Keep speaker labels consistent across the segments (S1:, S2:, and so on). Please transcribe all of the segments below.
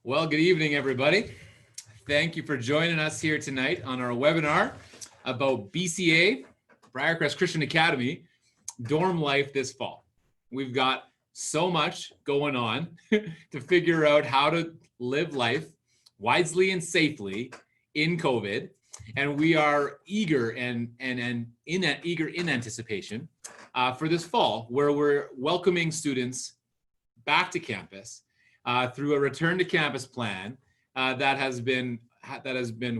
S1: Well, good evening, everybody. Thank you for joining us here tonight on our webinar about Bca, Briercrest Christian Academy, dorm life this fall. We've got so much going on to figure out how to live life wisely and safely in COVID. And we are eager in anticipation for this fall, where we're welcoming students back to campus through a return to campus plan that has been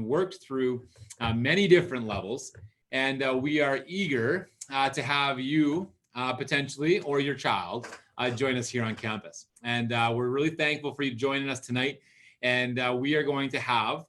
S1: worked through many different levels, and we are eager to have you potentially or your child join us here on campus. And we're really thankful for you joining us tonight. And we are going to have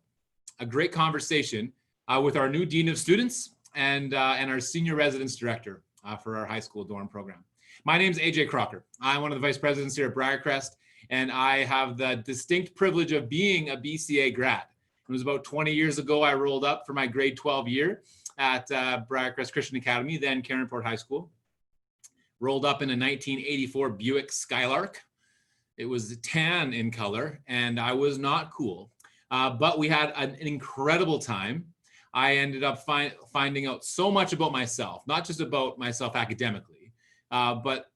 S1: a great conversation with our new Dean of Students and our Senior Residence Director for our high school dorm program. My name is AJ Crocker. I'm one of the Vice Presidents here at Briercrest, and I have the distinct privilege of being a BCA grad. It was about 20 years ago I rolled up for my grade 12 year at Briercrest Christian Academy, then Caronport High School. Rolled up in a 1984 Buick Skylark. It was tan in color, and I was not cool, but we had an incredible time. I ended up finding out so much about myself, not just about myself academically, but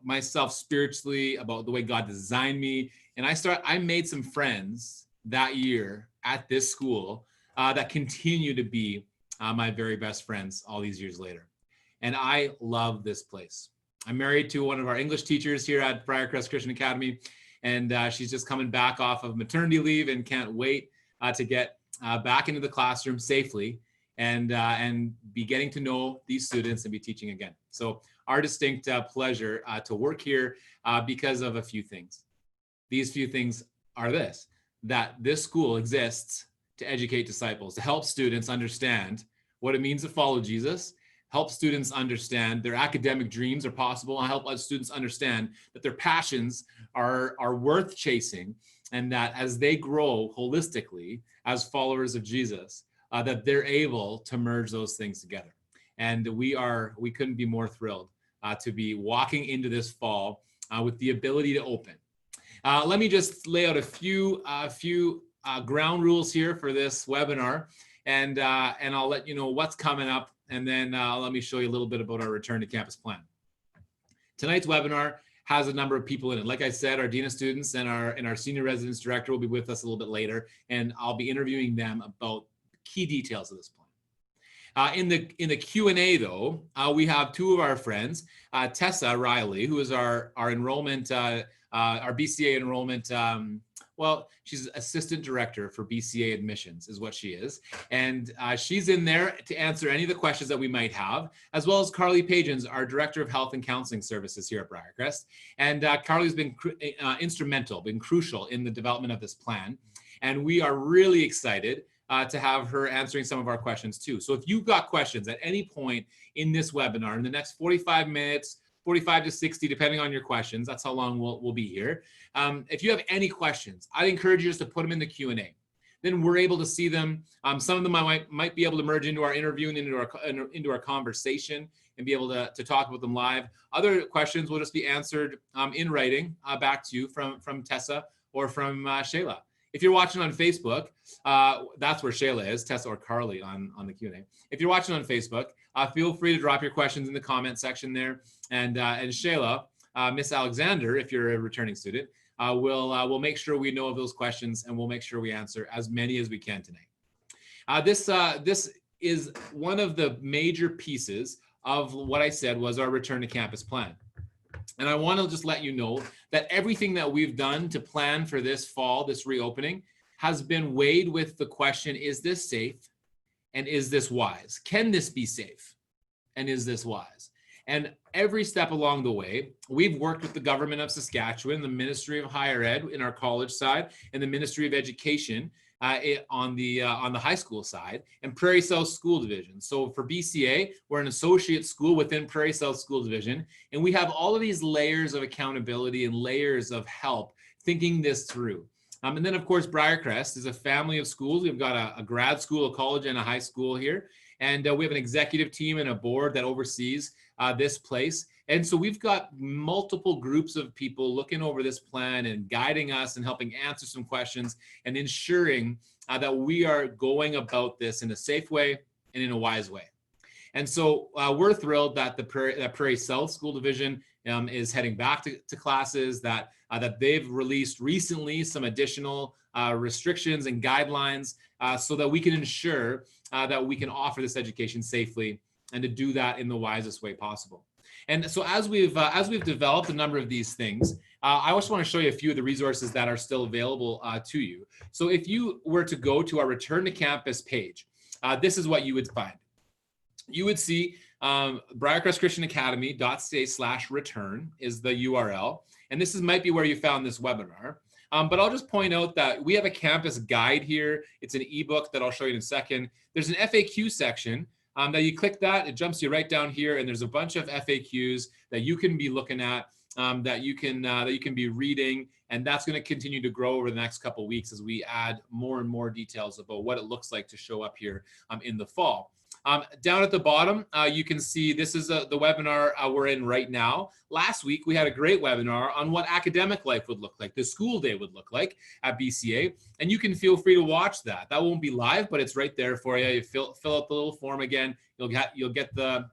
S1: myself spiritually, about the way God designed me. And I made some friends that year at this school that continue to be my very best friends all these years later. And I love this place. I'm married to one of our English teachers here at Briercrest Christian Academy, and she's just coming back off of maternity leave and can't wait to get back into the classroom safely and be getting to know these students and be teaching again. So our distinct pleasure to work here because of a few things. These few things are that this school exists to educate disciples, to help students understand what it means to follow Jesus, help students understand their academic dreams are possible, and help students understand that their passions are worth chasing, and that as they grow holistically as followers of Jesus, that they're able to merge those things together. And we couldn't be more thrilled to be walking into this fall with the ability to open. Let me just lay out a few ground rules here for this webinar, and I'll let you know what's coming up, and then let me show you a little bit about our return to campus plan. Tonight's webinar has a number of people in it. Like I said, our Dean of Students and our Senior Residence Director will be with us a little bit later, and I'll be interviewing them about key details of this plan. In the Q&A though, we have two of our friends, Tessa Riley, who is our enrollment, our BCA enrollment, well, she's assistant director for BCA admissions is what she is. And she's in there to answer any of the questions that we might have, as well as Carly Pagans, our director of health and counseling services here at Briercrest. And Carly's been instrumental, been crucial in the development of this plan. And we are really excited to have her answering some of our questions too. So if you've got questions at any point in this webinar, in the next 45 minutes, 45 to 60, depending on your questions, that's how long we'll be here. If you have any questions, I'd encourage you just to put them in the Q&A. Then we're able to see them. Some of them I might be able to merge into our interview and into our conversation and be able to talk about them live. Other questions will just be answered in writing back to you from Tessa or from Shayla. If you're watching on Facebook, that's where Shayla is, Tessa or Carly on the Q&A. If you're watching on Facebook, feel free to drop your questions in the comment section there. And Shayla, Miss Alexander, if you're a returning student, we'll make sure we know of those questions, and we'll make sure we answer as many as we can tonight. This is one of the major pieces of what I said was our return to campus plan. And I want to just let you know that everything that we've done to plan for this fall, this reopening, has been weighed with the question, is this safe? And is this wise? Can this be safe? And is this wise? And every step along the way, we've worked with the government of Saskatchewan, the Ministry of Higher Ed in our college side, and the Ministry of Education on the high school side, and Prairie South School Division. So for BCA, we're an associate school within Prairie South School Division, and we have all of these layers of accountability and layers of help thinking this through. And then of course, Briercrest is a family of schools. We've got a grad school, a college, and a high school here. And we have an executive team and a board that oversees this place. And so we've got multiple groups of people looking over this plan and guiding us and helping answer some questions and ensuring that we are going about this in a safe way and in a wise way. And so we're thrilled that the Prairie South School Division is heading back to classes, that they've released recently some additional restrictions and guidelines so that we can ensure that we can offer this education safely and to do that in the wisest way possible. And so as we've developed a number of these things, I also want to show you a few of the resources that are still available to you. So if you were to go to our Return to Campus page, this is what you would find. You would see BriarcrestChristianAcademy.ca/return is the URL. And this might be where you found this webinar. But I'll just point out that we have a campus guide here. It's an ebook that I'll show you in a second. There's an FAQ section. That you click that, it jumps you right down here, and there's a bunch of FAQs that you can be looking at, that you can be reading, and that's going to continue to grow over the next couple of weeks as we add more and more details about what it looks like to show up here in the fall. Down at the bottom, you can see this is the webinar we're in right now. Last week, we had a great webinar on what academic life would look like, the school day would look like at BCA, and you can feel free to watch that. That won't be live, but it's right there for you. You fill out the little form again. You'll get the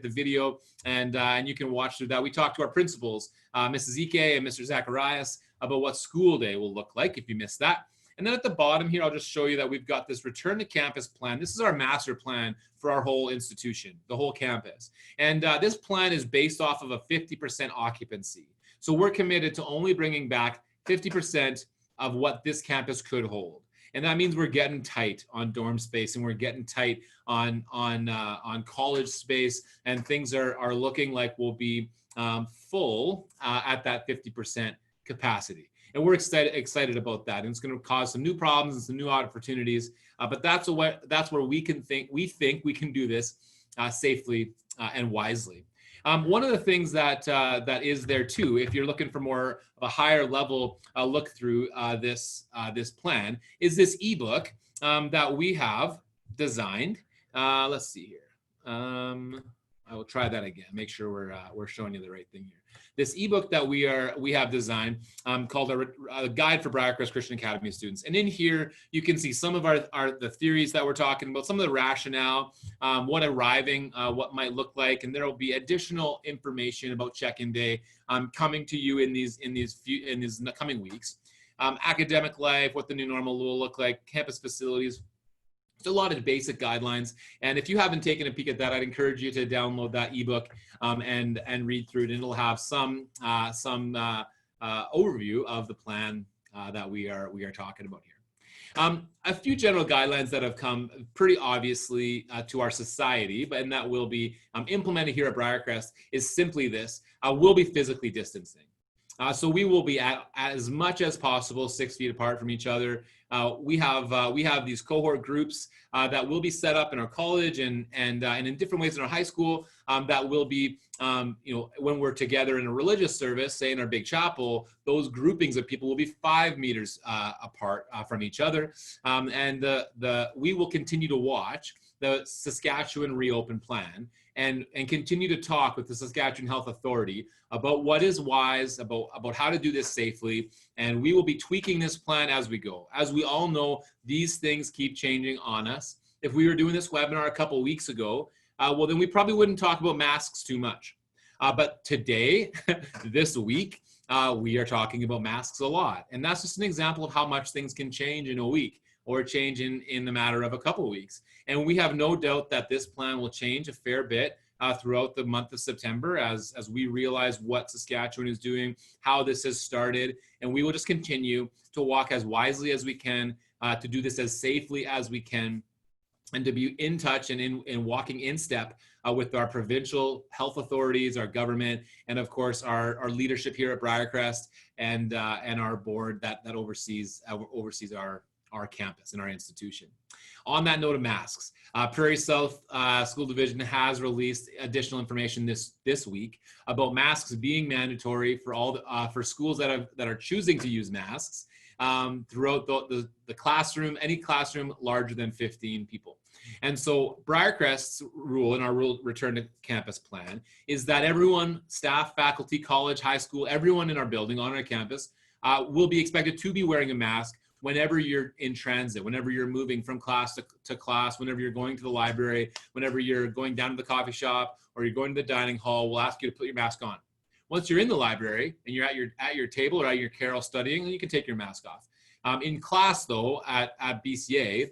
S1: video, and you can watch through that. We talked to our principals, Mrs. Ike and Mr. Zacharias, about what school day will look like if you missed that. And then at the bottom here, I'll just show you that we've got this return to campus plan. This is our master plan for our whole institution, the whole campus. And this plan is based off of a 50% occupancy. So we're committed to only bringing back 50% of what this campus could hold. And that means we're getting tight on dorm space, and we're getting tight on college space, and things are looking like we'll be full at that 50% capacity. And we're excited about that. And it's going to cause some new problems and some new opportunities. But that's where we think we can do this safely and wisely. One of the things that is there too, if you're looking for more of a higher level look through this plan, is this ebook that we have designed. Let's see here. I will try that again. Make sure we're showing you the right thing here. This ebook that we have designed called a guide for Briercrest Christian Academy students. And in here, you can see some of the theories that we're talking about, some of the rationale, what arriving, what might look like, and there will be additional information about check-in day coming to you in these coming weeks. Academic life, what the new normal will look like, campus facilities. There's a lot of basic guidelines, and if you haven't taken a peek at that, I'd encourage you to download that ebook and read through it, and it'll have some overview of the plan that we are talking about here. A few general guidelines that have come pretty obviously to our society, and that will be implemented here at Briercrest is simply this: we'll be physically distancing. So we will be at as much as possible 6 feet apart from each other. We have these cohort groups that will be set up in our college and in different ways in our high school that will be, when we're together in a religious service, say in our Bca Chapel, those groupings of people will be 5 meters apart from each other. And we will continue to watch the Saskatchewan Reopen Plan and continue to talk with the Saskatchewan Health Authority about what is wise, about how to do this safely. And we will be tweaking this plan as we go. As we all know, these things keep changing on us. If we were doing this webinar a couple of weeks ago, well, then we probably wouldn't talk about masks too much. But today, this week, we are talking about masks a lot. And that's just an example of how much things can change in a week or change in the matter of a couple of weeks. And we have no doubt that this plan will change a fair bit throughout the month of September as we realize what Saskatchewan is doing, how this has started, and we will just continue to walk as wisely as we can, to do this as safely as we can, and to be in touch and in walking in step with our provincial health authorities, our government, and of course our leadership here at Briercrest and our board that oversees our campus and our institution. On that note of masks, Prairie South School Division has released additional information this week about masks being mandatory for for schools that are choosing to use masks throughout the classroom, any classroom larger than 15 people. And so Briercrest's rule in our return to campus plan is that everyone, staff, faculty, college, high school, everyone in our building on our campus will be expected to be wearing a mask whenever you're in transit, whenever you're moving from class to class, whenever you're going to the library, whenever you're going down to the coffee shop or you're going to the dining hall, we'll ask you to put your mask on. Once you're in the library and you're at your table or at your carrel studying, you can take your mask off. In class though, at BCA,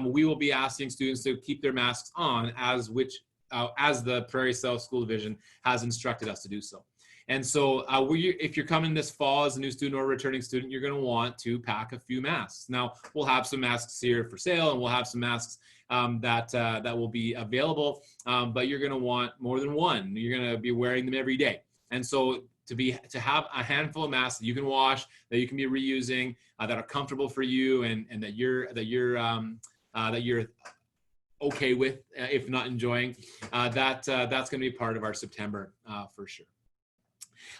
S1: we will be asking students to keep their masks on as the Prairie South School Division has instructed us to do so. And so if you're coming this fall as a new student or a returning student, you're going to want to pack a few masks. Now, we'll have some masks here for sale, and we'll have some masks that will be available, but you're going to want more than one. You're going to be wearing them every day. And so to have a handful of masks that you can wash, that you can be reusing, that are comfortable for you, and that you're okay with, if not enjoying, that's going to be part of our September for sure.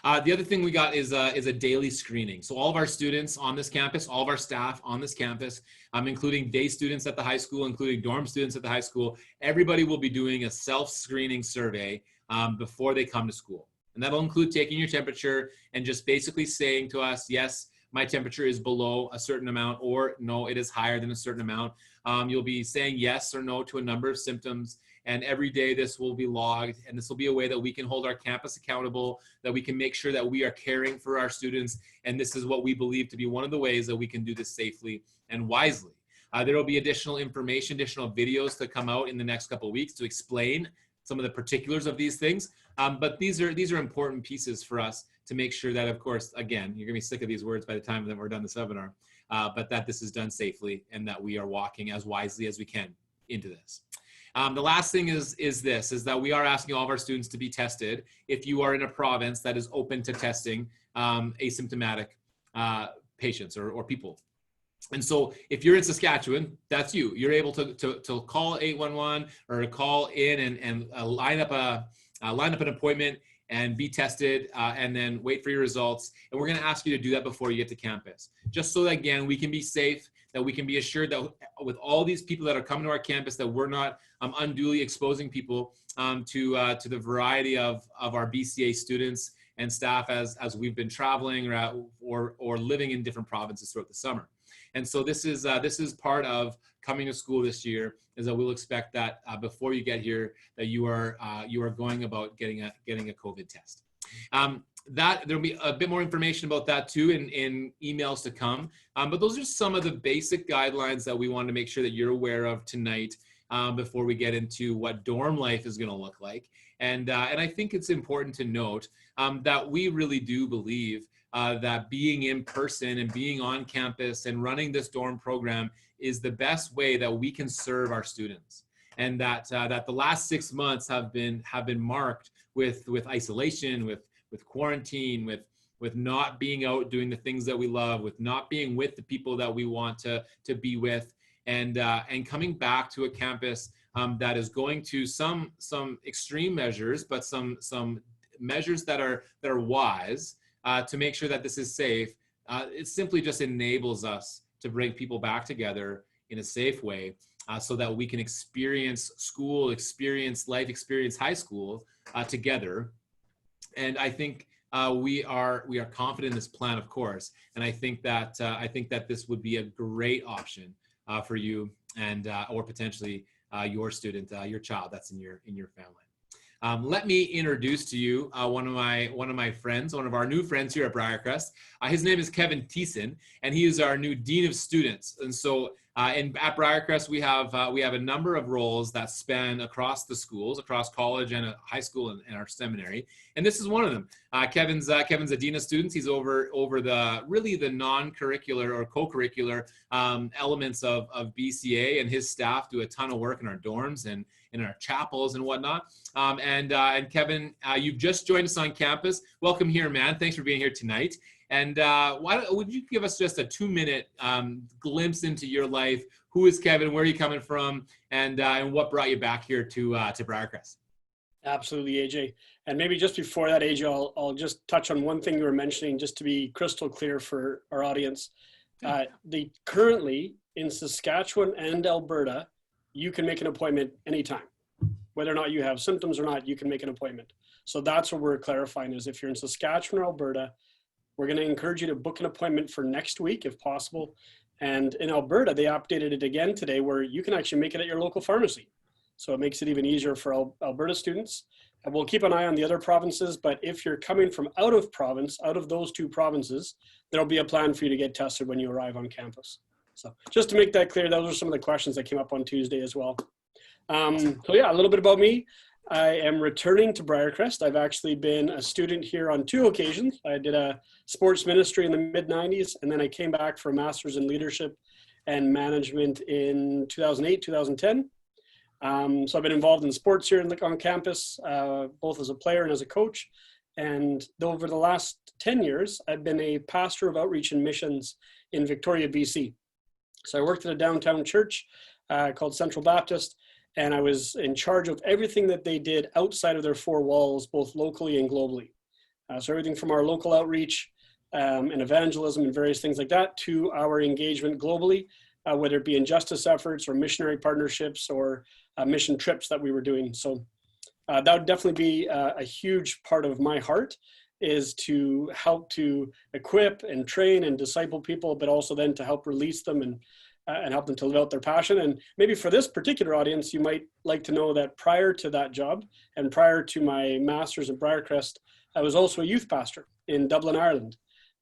S1: The other thing we got is a daily screening. So all of our students on this campus, all of our staff on this campus, including day students at the high school, including dorm students at the high school, everybody will be doing a self-screening survey before they come to school. And that'll include taking your temperature and just basically saying to us, yes, my temperature is below a certain amount, or no, it is higher than a certain amount. You'll be saying yes or no to a number of symptoms. And every day this will be logged, and this will be a way that we can hold our campus accountable, that we can make sure that we are caring for our students. And this is what we believe to be one of the ways that we can do this safely and wisely. There will be additional information, additional videos to come out in the next couple of weeks to explain some of the particulars of these things. But these are important pieces for us to make sure that, of course, again, you're gonna be sick of these words by the time that we're done this webinar, but that this is done safely and that we are walking as wisely as we can into this. The last thing is that we are asking all of our students to be tested if you are in a province that is open to testing asymptomatic patients or people. And so if you're in Saskatchewan, that's you. You're able to call 811 or to call in and line up an appointment and be tested and then wait for your results. And we're going to ask you to do that before you get to campus, just so that, again, we can be safe, that we can be assured that with all these people that are coming to our campus, that we're not unduly exposing people to the variety of our BCA students and staff as we've been traveling or living in different provinces throughout the summer. And so this is part of coming to school this year, is that we'll expect that before you get here, that you are going about getting a COVID test. That there'll be a bit more information about that too in emails to come. But those are some of the basic guidelines that we want to make sure that you're aware of tonight before we get into what dorm life is going to look like. And I think it's important to note that we really do believe that being in person and being on campus and running this dorm program is the best way that we can serve our students. And that the last 6 months have been marked with isolation, with quarantine, with not being out doing the things that we love, with not being with the people that we want to be with, and coming back to a campus that is going to some extreme measures, but some measures that are wise to make sure that this is safe. It simply just enables us to bring people back together in a safe way, so that we can experience school, experience life, experience high school together. And I think we are confident in this plan, of course. And I think that this would be a great option for you and or potentially your student, your child that's in your family. Let me introduce to you one of my friends, one of our new friends here at Briercrest. His name is Kevin Thiessen, and he is our new Dean of Students. And so at Briercrest, we have a number of roles that span across the schools, across college and high school and our seminary. And this is one of them. Kevin's a Dean of Students. He's over the non-curricular or co-curricular elements of BCA, and his staff do a ton of work in our dorms and in our chapels and whatnot. And Kevin, you've just joined us on campus. Welcome here, man. Thanks for being here tonight. And would you give us just a 2-minute glimpse into your life? Who is Kevin? Where are you coming from? And what brought you back here to Briercrest?
S2: Absolutely, AJ. And maybe just before that, AJ, I'll just touch on one thing you were mentioning, just to be crystal clear for our audience. Currently in Saskatchewan and Alberta, you can make an appointment anytime. Whether or not you have symptoms or not, you can make an appointment. So that's what we're clarifying, is if you're in Saskatchewan or Alberta, we're going to encourage you to book an appointment for next week if possible. And in Alberta, they updated it again today where you can actually make it at your local pharmacy. So it makes it even easier for Alberta students. And we'll keep an eye on the other provinces, but if you're coming from out of province, out of those two provinces, there'll be a plan for you to get tested when you arrive on campus. So just to make that clear, those are some of the questions that came up on Tuesday as well. So yeah, a little bit about me. I am returning to Briercrest. I've actually been a student here on 2 occasions. I did a sports ministry in the mid-90s, and then I came back for a master's in leadership and management in 2008, 2010. So I've been involved in sports here on campus, both as a player and as a coach. And over the last 10 years, I've been a pastor of outreach and missions in Victoria, BC. So I worked at a downtown church called Central Baptist, and I was in charge of everything that they did outside of their 4 walls, both locally and globally. So everything from our local outreach and evangelism and various things like that to our engagement globally, whether it be in justice efforts or missionary partnerships or mission trips that we were doing. So that would definitely be a huge part of my heart, is to help to equip and train and disciple people, but also then to help release them and help them to live out their passion. And maybe for this particular audience, you might like to know that prior to that job and prior to my master's at Briercrest, I was also a youth pastor in Dublin, Ireland,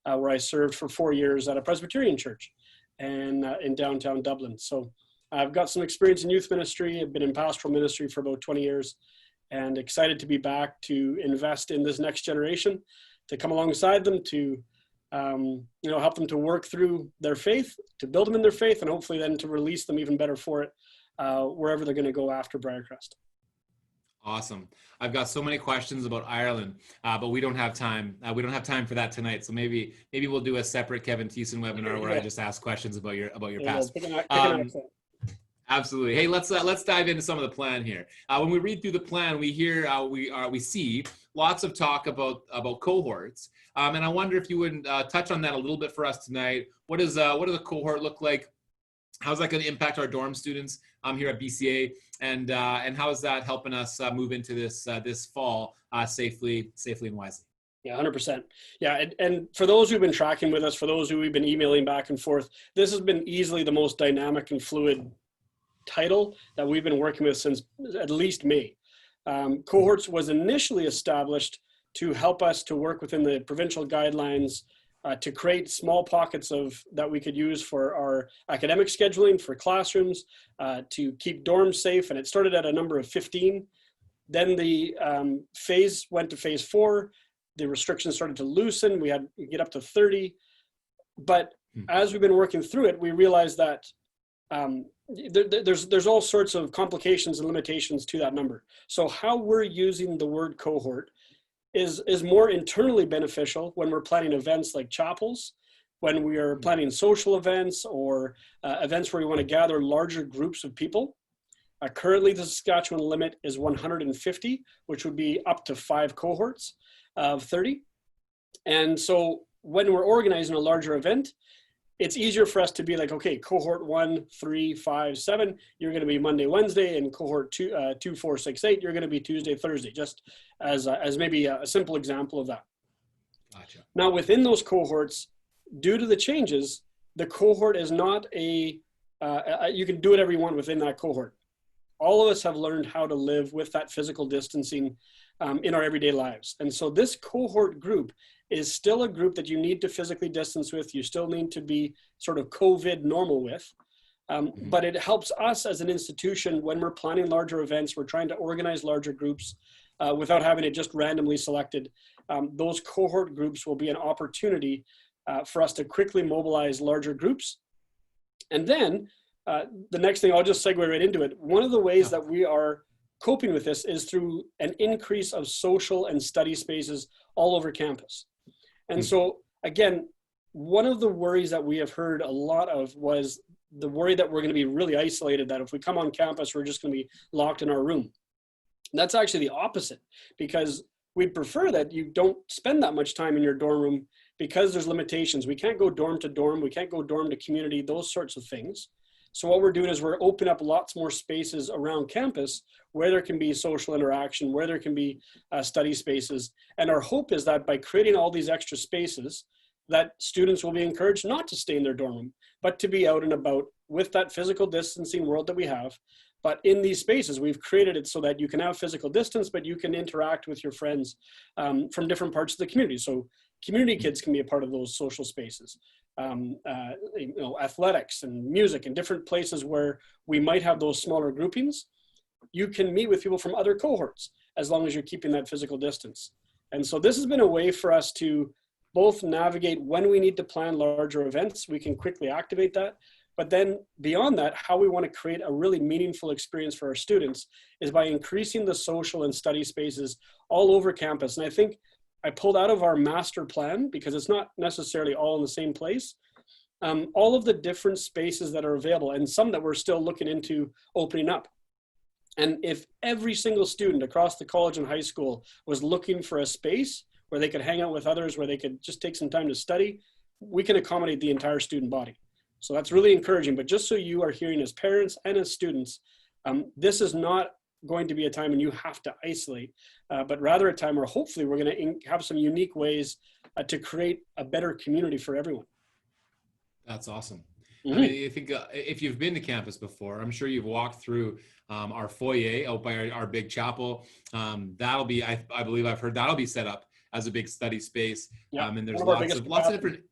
S2: where I served for 4 years at a Presbyterian church and in downtown Dublin. So I've got some experience in youth ministry. I've been in pastoral ministry for about 20 years and excited to be back to invest in this next generation, to come alongside them, to help them to work through their faith, to build them in their faith, and hopefully then to release them even better for it wherever they're going to go after Briercrest.
S1: Awesome. I've got so many questions about Ireland, but we don't have time. We don't have time for that tonight. So maybe we'll do a separate Kevin Thiessen webinar where I just ask questions about your past. Absolutely. Hey, let's dive into some of the plan here. When we read through the plan, we hear we see lots of talk about cohorts, and I wonder if you would touch on that a little bit for us tonight. What does a cohort look like? How's that going to impact our dorm students here at BCA, and how is that helping us move into this fall safely and wisely?
S2: Yeah, 100%. Yeah, and for those who've been tracking with us, for those who we've been emailing back and forth, this has been easily the most dynamic and fluid title that we've been working with since at least May. Cohorts was initially established to help us to work within the provincial guidelines to create small pockets that we could use for our academic scheduling, for classrooms, to keep dorms safe. And it started at a number of 15. Then the phase went to phase 4. The restrictions started to loosen. We get up to 30. But as we've been working through it, we realized that there's all sorts of complications and limitations to that number. So how we're using the word cohort is more internally beneficial when we're planning events like chapels, when we are planning social events or events where we want to gather larger groups of people. Currently, the Saskatchewan limit is 150, which would be up to 5 cohorts of 30. And so when we're organizing a larger event, it's easier for us to be like, okay, cohort 1, 3, 5, 7, you're going to be Monday, Wednesday, and cohort 2, 4, 6, 8, you're going to be Tuesday, Thursday, just as maybe a simple example of that.
S1: Gotcha. Now,
S2: within those cohorts, due to the changes, the cohort is not you can do whatever you want within that cohort. All of us have learned how to live with that physical distancing in our everyday lives. And so this cohort group is still a group that you need to physically distance with. You still need to be sort of COVID normal with. But it helps us as an institution when we're planning larger events, we're trying to organize larger groups without having it just randomly selected. Those cohort groups will be an opportunity for us to quickly mobilize larger groups. And then the next thing, I'll just segue right into it. One of the ways that we are coping with this is through an increase of social and study spaces all over campus. And so again, one of the worries that we have heard a lot of was the worry that we're going to be really isolated, that if we come on campus, we're just going to be locked in our room. That's actually the opposite, because we'd prefer that you don't spend that much time in your dorm room because there's limitations. We can't go dorm to dorm. We can't go dorm to community, those sorts of things. So what we're doing is we're opening up lots more spaces around campus where there can be social interaction, where there can be study spaces. And our hope is that by creating all these extra spaces, that students will be encouraged not to stay in their dorm room, but to be out and about with that physical distancing world that we have. But in these spaces, we've created it so that you can have physical distance, but you can interact with your friends from different parts of the community. So community kids can be a part of those social spaces. Athletics and music and different places where we might have those smaller groupings. You can meet with people from other cohorts as long as you're keeping that physical distance. And so this has been a way for us to both navigate when we need to plan larger events, we can quickly activate that. But then beyond that, how we want to create a really meaningful experience for our students is by increasing the social and study spaces all over campus. And I think I pulled out of our master plan, because it's not necessarily all in the same place, all of the different spaces that are available and some that we're still looking into opening up. And if every single student across the college and high school was looking for a space where they could hang out with others, where they could just take some time to study, we can accommodate the entire student body. So that's really encouraging. But just so you are hearing as parents and as students, this is not going to be a time when you have to isolate, but rather a time where hopefully we're going to have some unique ways to create a better community for everyone.
S1: That's awesome. I mean, I think if you've been to campus before, I'm sure you've walked through our foyer out by our big chapel. That'll be, I believe I've heard that'll be set up as a big study space.
S2: Yeah,
S1: and there's lots of different,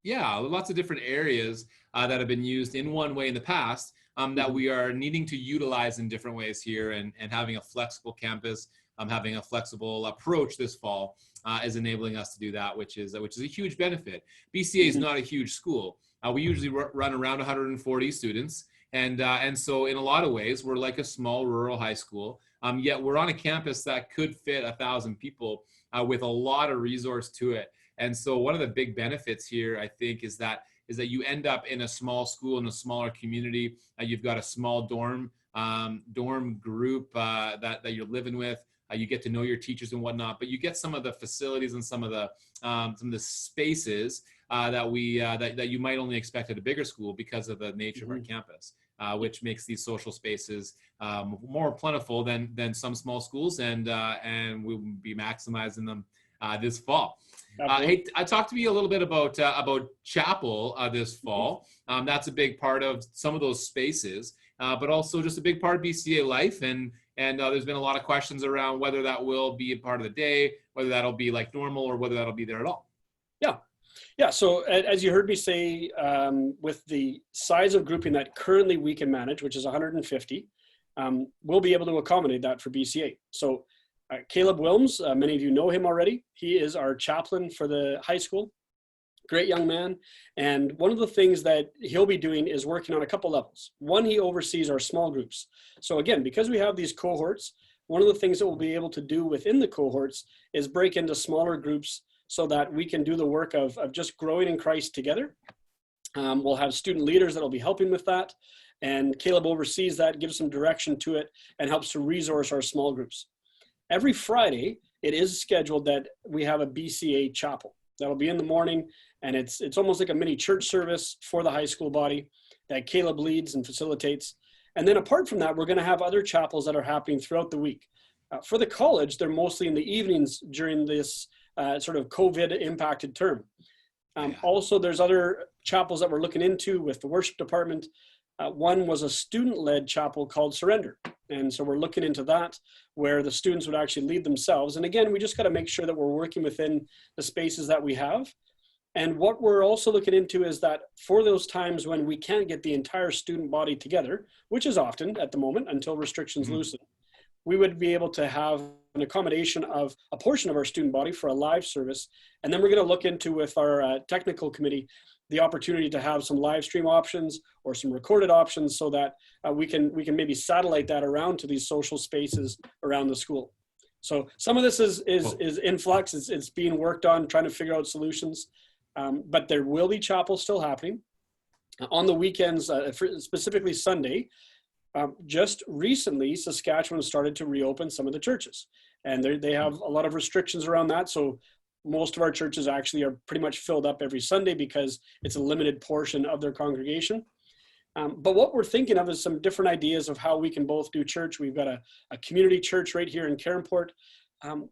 S1: lots of different areas that have been used in one way in the past that we are needing to utilize in different ways here, and having a flexible campus, having a flexible approach this fall is enabling us to do that, which is a huge benefit. BCA is not a huge school. We usually run around 140 students. And so in a lot of ways, we're like a small rural high school, yet we're on a campus that could fit 1,000 people with a lot of resource to it. And so one of the big benefits here, I think, is that you end up in a small school, in a smaller community. You've got a small dorm group that you're living with. You get to know your teachers and whatnot, but you get some of the facilities and some of the spaces that you might only expect at a bigger school because of the nature of our campus, which makes these social spaces more plentiful than some small schools, and we'll be maximizing them this fall. I talked to you a little bit about chapel this fall. That's a big part of some of those spaces, but also just a big part of BCA life. And there's been a lot of questions around whether that will be a part of the day, whether that'll be like normal, or whether that'll be there at all.
S2: Yeah. So as you heard me say, with the size of grouping that currently we can manage, which is 150, we'll be able to accommodate that for BCA. So Caleb Wilms, many of you know him already. He is our chaplain for the high school. Great young man. And one of the things that he'll be doing is working on a couple levels. One, he oversees our small groups. So again, because we have these cohorts, one of the things that we'll be able to do within the cohorts is break into smaller groups so that we can do the work of just growing in Christ together. We'll have student leaders that will be helping with that. And Caleb oversees that, gives some direction to it, and helps to resource our small groups. Every Friday, it is scheduled that we have a BCA Chapel. That'll be in the morning, and it's almost like a mini church service for the high school body that Caleb leads and facilitates. And then apart from that, we're going to have other chapels that are happening throughout the week. For the college, they're mostly in the evenings during this sort of COVID-impacted term. Also, there's other chapels that we're looking into with the worship department. One was a student-led chapel called Surrender. And so we're looking into that, where the students would actually lead themselves. And again, we just got to make sure that we're working within the spaces that we have. And what we're also looking into is that for those times when we can't get the entire student body together, which is often at the moment until restrictions loosen, we would be able to have an accommodation of a portion of our student body for a live service. And then we're going to look into, with our technical committee, the opportunity to have some live stream options or some recorded options, so that we can maybe satellite that around to these social spaces around the school. So some of this is in flux. It's being worked on, trying to figure out solutions. But there will be chapel still happening on the weekends, specifically Sunday. Just recently, Saskatchewan started to reopen some of the churches, and they have a lot of restrictions around that. So most of our churches actually are pretty much filled up every Sunday because it's a limited portion of their congregation. But what we're thinking of is some different ideas of how we can both do church. We've got a community church right here in Caronport.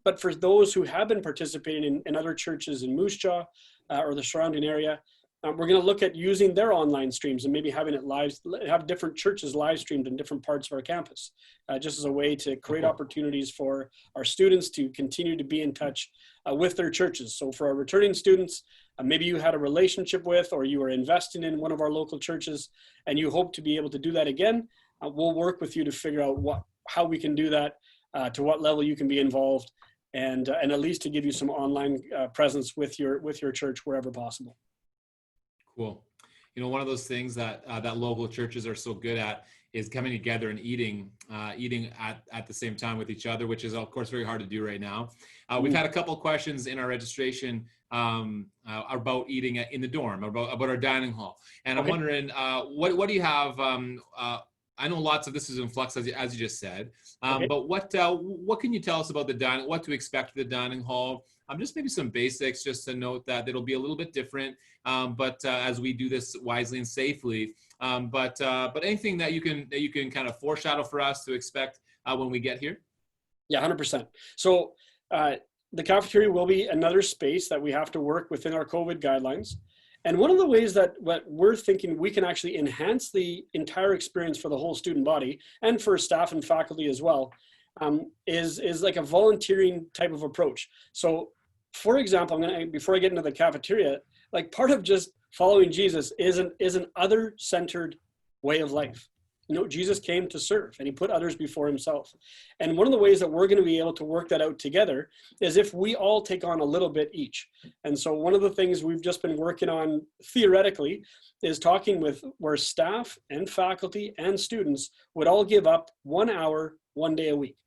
S2: But for those who have been participating in other churches in Moose Jaw or the surrounding area, we're going to look at using their online streams and maybe having it have different churches live streamed in different parts of our campus, just as a way to create opportunities for our students to continue to be in touch with their churches. So for our returning students, maybe you had a relationship with, or you are investing in one of our local churches and you hope to be able to do that again, we'll work with you to figure out how we can do that, to what level you can be involved, and at least to give you some online presence with your church wherever possible.
S1: Cool. You know, one of those things that that local churches are so good at is coming together and eating at the same time with each other, which is of course very hard to do right now. We've had a couple of questions in our registration about eating in the dorm, about our dining hall, and I'm wondering what do you have? I know lots of this is in flux, as you just said, but what can you tell us about the dining? What to expect for the dining hall? Just maybe some basics, just to note that it'll be a little bit different, but as we do this wisely and safely. But anything that you can kind of foreshadow for us to expect when we get here?
S2: Yeah, 100%. So the cafeteria will be another space that we have to work within our COVID guidelines. And one of the ways that we're thinking we can actually enhance the entire experience for the whole student body and for staff and faculty as well, is like a volunteering type of approach. So for example, before I get into the cafeteria, like part of just following Jesus is an other-centered way of life. You know, Jesus came to serve and he put others before himself. And one of the ways that we're going to be able to work that out together is if we all take on a little bit each. And so one of the things we've just been working on theoretically is talking with where staff and faculty and students would all give up 1 hour, 1 day a week.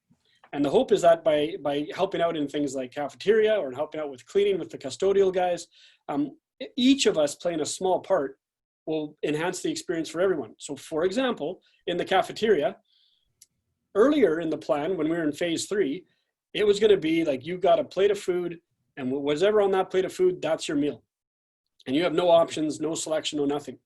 S2: And the hope is that by helping out in things like cafeteria or helping out with cleaning with the custodial guys, each of us playing a small part will enhance the experience for everyone. So for example, in the cafeteria, earlier in the plan, when we were in phase 3, it was going to be like, you got a plate of food and whatever on that plate of food, that's your meal. And you have no options, no selection, no nothing.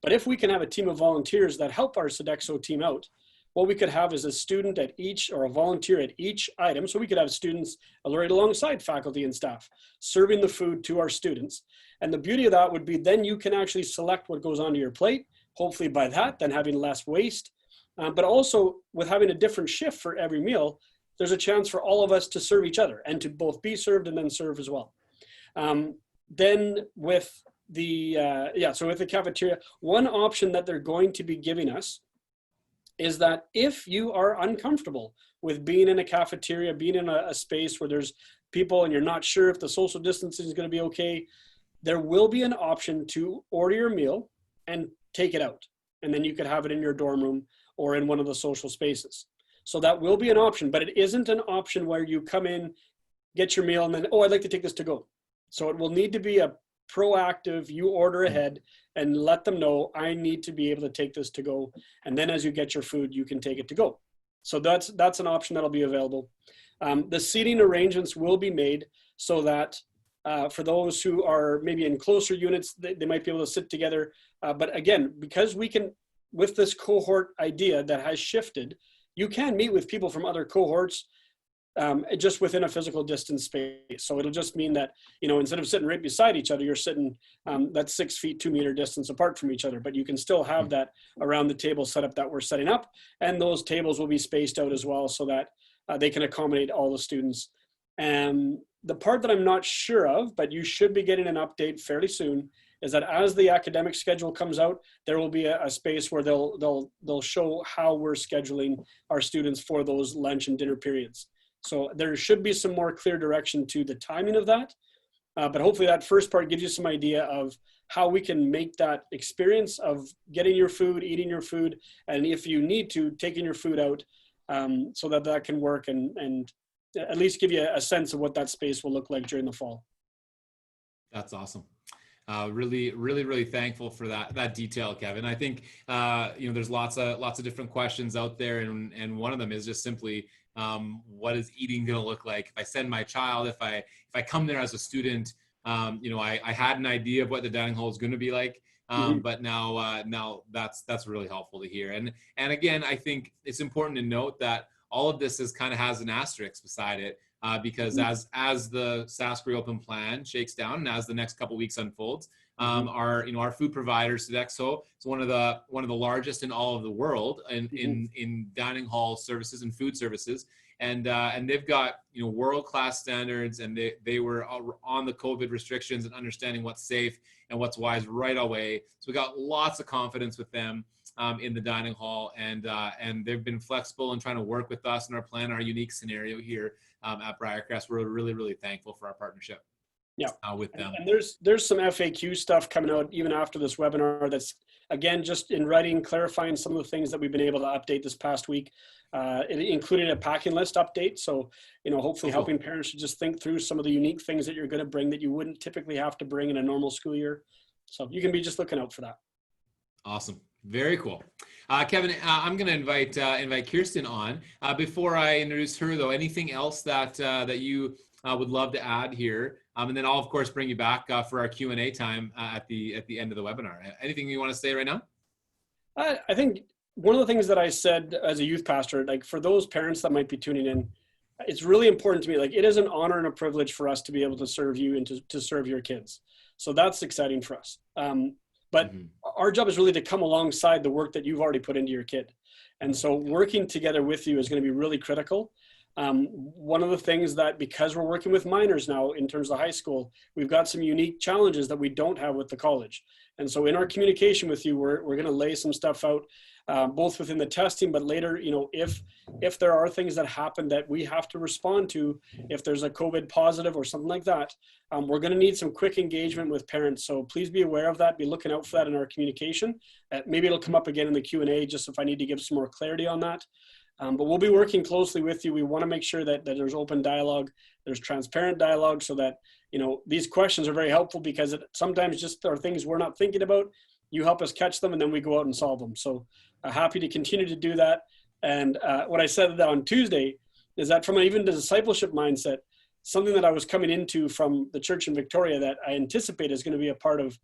S2: But if we can have a team of volunteers that help our Sodexo team out, what we could have is a student at each, or a volunteer at each item. So we could have students right alongside faculty and staff serving the food to our students. And the beauty of that would be then you can actually select what goes onto your plate, hopefully by that, then having less waste. But also with having a different shift for every meal, there's a chance for all of us to serve each other and to both be served and then serve as well. Then with the, so with the cafeteria, one option that they're going to be giving us is that if you are uncomfortable with being in a cafeteria, being in a space where there's people and you're not sure if the social distancing is going to be okay, there will be an option to order your meal and take it out. And then you could have it in your dorm room or in one of the social spaces. So that will be an option, but it isn't an option where you come in, get your meal, and then, oh, I'd like to take this to go. So it will need to be a proactive, you order ahead and let them know, I need to be able to take this to go. And then as you get your food, you can take it to go. So that's an option that'll be available. The seating arrangements will be made so that for those who are maybe in closer units, they might be able to sit together. But again, because we can, with this cohort idea that has shifted, you can meet with people from other cohorts just within a physical distance space. So it'll just mean that, you know, instead of sitting right beside each other, you're sitting that 6 feet, 2 meter distance apart from each other, but you can still have that around the table setup that we're setting up. And those tables will be spaced out as well so that they can accommodate all the students. And the part that I'm not sure of, but you should be getting an update fairly soon, is that as the academic schedule comes out, there will be a space where they'll show how we're scheduling our students for those lunch and dinner periods. So there should be some more clear direction to the timing of that. But hopefully that first part gives you some idea of how we can make that experience of getting your food, eating your food, and if you need to, taking your food out so that can work and at least give you a sense of what that space will look like during the fall.
S1: That's awesome. Really thankful for that detail, Kevin. I think there's lots of different questions out there, and one of them is just simply what is eating going to look like if I send my child, if I come there as a student. I had an idea of what the dining hall is going to be like, But now that's really helpful to hear. And again, I think it's important to note that all of this kind of has an asterisk beside it, because as the SaskTech Reopen plan shakes down and as the next couple weeks unfolds, our food provider Sodexo is one of the largest in all of the world in dining hall services and food services, and they've got world-class standards, and they were on the COVID restrictions and understanding what's safe and what's wise right away. So we got lots of confidence with them in the dining hall, and they've been flexible in trying to work with us in our plan, our unique scenario here at Briercrest. We're really, really thankful for our partnership.
S2: Yeah,
S1: with them.
S2: And there's some FAQ stuff coming out even after this webinar that's, again, just in writing, clarifying some of the things that we've been able to update this past week. It included a packing list update. So, hopefully helping parents to just think through some of the unique things that you're going to bring that you wouldn't typically have to bring in a normal school year. So you can be just looking out for that.
S1: Awesome. Very cool. Kevin, I'm going to invite Kirsten on. Before I introduce her, though, anything else that you would love to add here? And then I'll, of course, bring you back for our Q&A time at the end of the webinar. Anything you want to say right now?
S2: I think one of the things that I said as a youth pastor, like for those parents that might be tuning in, it's really important to me. Like, it is an honor and a privilege for us to be able to serve you and to serve your kids. So that's exciting for us. But our job is really to come alongside the work that you've already put into your kid. And so working together with you is going to be really critical. One of the things that, because we're working with minors now in terms of high school, we've got some unique challenges that we don't have with the college. And so in our communication with you, we're going to lay some stuff out, both within the testing, but later, if there are things that happen that we have to respond to, if there's a COVID positive or something like that, we're going to need some quick engagement with parents. So please be aware of that. Be looking out for that in our communication. Maybe it'll come up again in the Q&A, just if I need to give some more clarity on that. But we'll be working closely with you. We want to make sure that there's open dialogue, there's transparent dialogue, so that, these questions are very helpful, because it sometimes just are things we're not thinking about. You help us catch them, and then we go out and solve them. So happy to continue to do that. And what I said on Tuesday is that from even the discipleship mindset, something that I was coming into from the church in Victoria that I anticipate is going to be a part of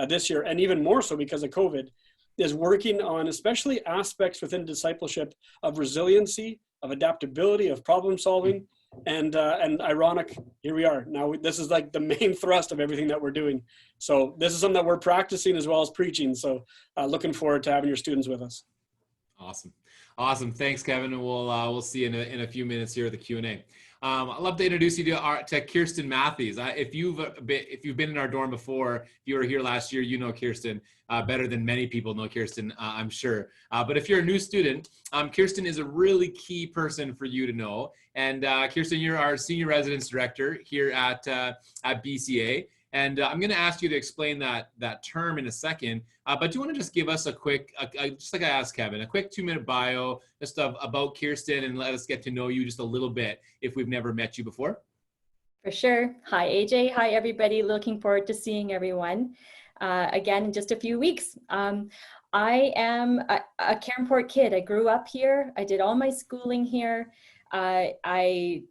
S2: this year, and even more so because of COVID, is working on especially aspects within discipleship of resiliency, of adaptability, of problem solving, and ironic, here we are. Now this is like the main thrust of everything that we're doing. So this is something that we're practicing as well as preaching. So looking forward to having your students with us.
S1: Awesome. Thanks, Kevin. And we'll see you in a few minutes here at the Q&A. I'd love to introduce you to Kirsten Matthews. If you've been in our dorm before, if you were here last year, you know Kirsten better than many people know Kirsten, I'm sure. But if you're a new student, Kirsten is a really key person for you to know. And Kirsten, you're our Senior Residence Director here at BCA. And I'm going to ask you to explain that term in a second. But do you want to just give us a quick, just like I asked Kevin, a quick 2-minute bio just about Kirsten, and let us get to know you just a little bit if we've never met you before?
S3: For sure. Hi, AJ. Hi, everybody. Looking forward to seeing everyone again in just a few weeks. I am a Cairnport kid. I grew up here. I did all my schooling here. I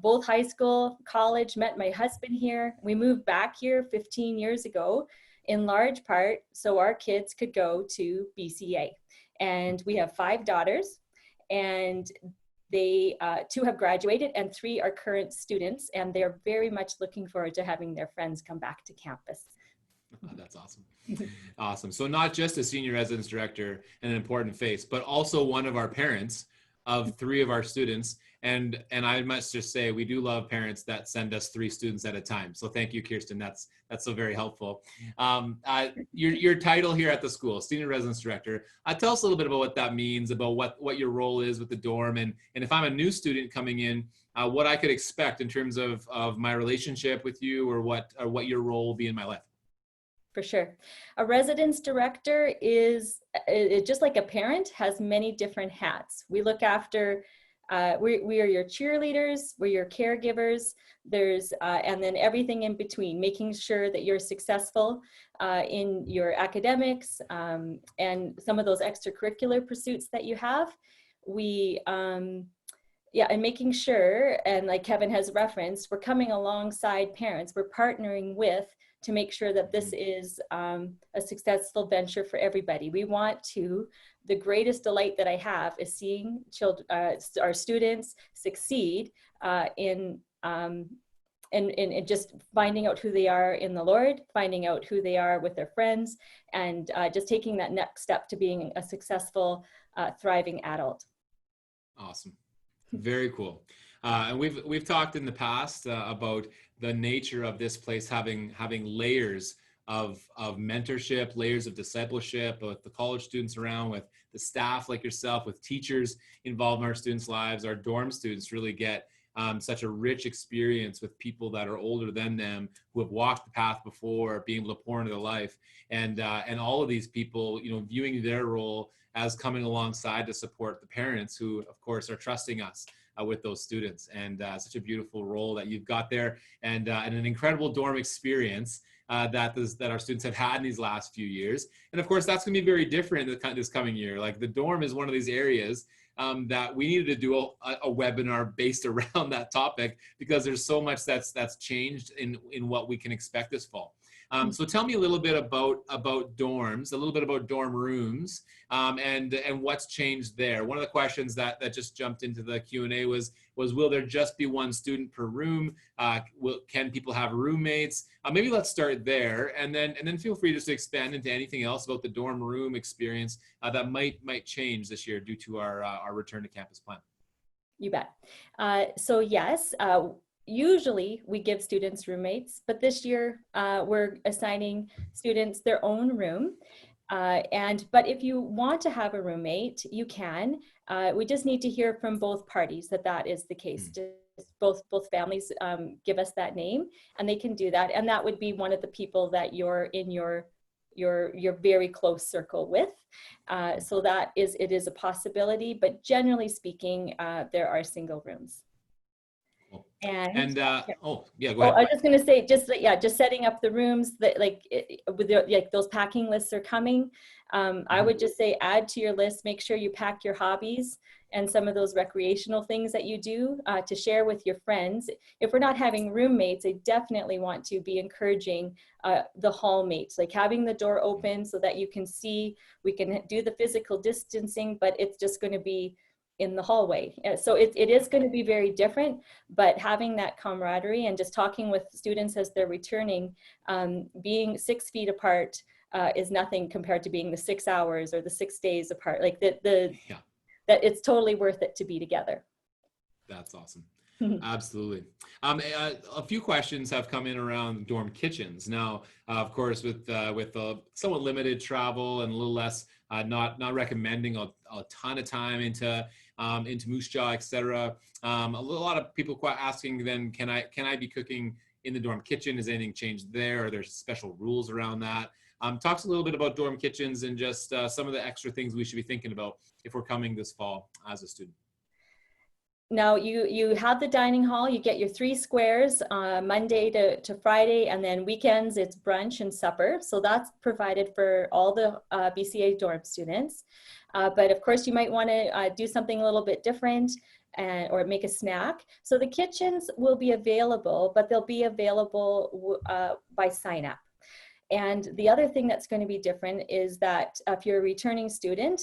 S3: both high school, college, met my husband here. We moved back here 15 years ago, in large part so our kids could go to BCA. And we have 5 daughters, and they 2 have graduated and 3 are current students, and they're very much looking forward to having their friends come back to campus.
S1: Oh, that's awesome. Awesome. So not just a Senior Residence Director and an important face, but also one of our parents of 3 of our students. And I must just say, we do love parents that send us 3 students at a time. So thank you, Kirsten. That's so very helpful. Your title here at the school, Senior Residence Director. Tell us a little bit about what that means, about what your role is with the dorm, and if I'm a new student coming in, what I could expect in terms of my relationship with you, or what your role will be in my life.
S3: For sure. A residence director is just like a parent, has many different hats. We look after, we are your cheerleaders, we're your caregivers, and then everything in between, making sure that you're successful in your academics and some of those extracurricular pursuits that you have. And making sure, and like Kevin has referenced, we're coming alongside parents, we're partnering with to make sure that this is a successful venture for everybody. We want to, the greatest delight that I have is seeing children, our students succeed in just finding out who they are in the Lord, finding out who they are with their friends, and just taking that next step to being a successful, thriving adult.
S1: Awesome. Very cool. And we've talked in the past about the nature of this place having layers of mentorship, layers of discipleship, with the college students around, with the staff like yourself, with teachers involved in our students' lives. Our dorm students really get such a rich experience with people that are older than them, who have walked the path before, being able to pour into their life, and all of these people, viewing their role as coming alongside to support the parents who, of course, are trusting us with those students. And such a beautiful role that you've got there, and an incredible dorm experience that our students have had in these last few years. And of course, that's going to be very different this coming year. Like, the dorm is one of these areas that we needed to do a webinar based around that topic, because there's so much that's changed in what we can expect this fall. So tell me a little bit about dorms, a little bit about dorm rooms, and what's changed there. One of the questions that just jumped into the Q&A was will there just be one student per room? Can people have roommates? Maybe let's start there, and then feel free just to expand into anything else about the dorm room experience that might change this year due to our return to campus plan.
S3: You bet. So yes, usually we give students roommates, but this year we're assigning students their own room. But if you want to have a roommate, you can. We just need to hear from both parties that is the case. Just both families give us that name, and they can do that. And that would be one of the people that you're in your very close circle with. So it is a possibility, but generally speaking, there are single rooms.
S1: Cool.
S3: Go
S1: ahead.
S3: I was just going to say, just setting up the rooms that with those packing lists are coming. I would just say, add to your list, make sure you pack your hobbies and some of those recreational things that you do to share with your friends. If we're not having roommates, I definitely want to be encouraging the hallmates, like having the door open so that you can see, we can do the physical distancing, but it's just going to be in the hallway. So it is going to be very different, but having that camaraderie and just talking with students as they're returning, being 6 feet apart is nothing compared to being the 6 hours or the 6 days apart. Like that it's totally worth it to be together.
S1: That's awesome. Absolutely. A few questions have come in around dorm kitchens. Now, of course, with somewhat limited travel and a little less, not recommending a ton of time into Moose Jaw, etc. A lot of people asking then, can I be cooking in the dorm kitchen? Has anything changed there? Are there special rules around that? Talks a little bit about dorm kitchens and just some of the extra things we should be thinking about if we're coming this fall as a student.
S3: Now you have the dining hall, you get your 3 squares Monday to Friday, and then weekends it's brunch and supper. So that's provided for all the BCA dorm students. But of course you might want to do something a little bit different or make a snack. So the kitchens will be available, but they'll be available by sign up. And the other thing that's going to be different is that if you're a returning student,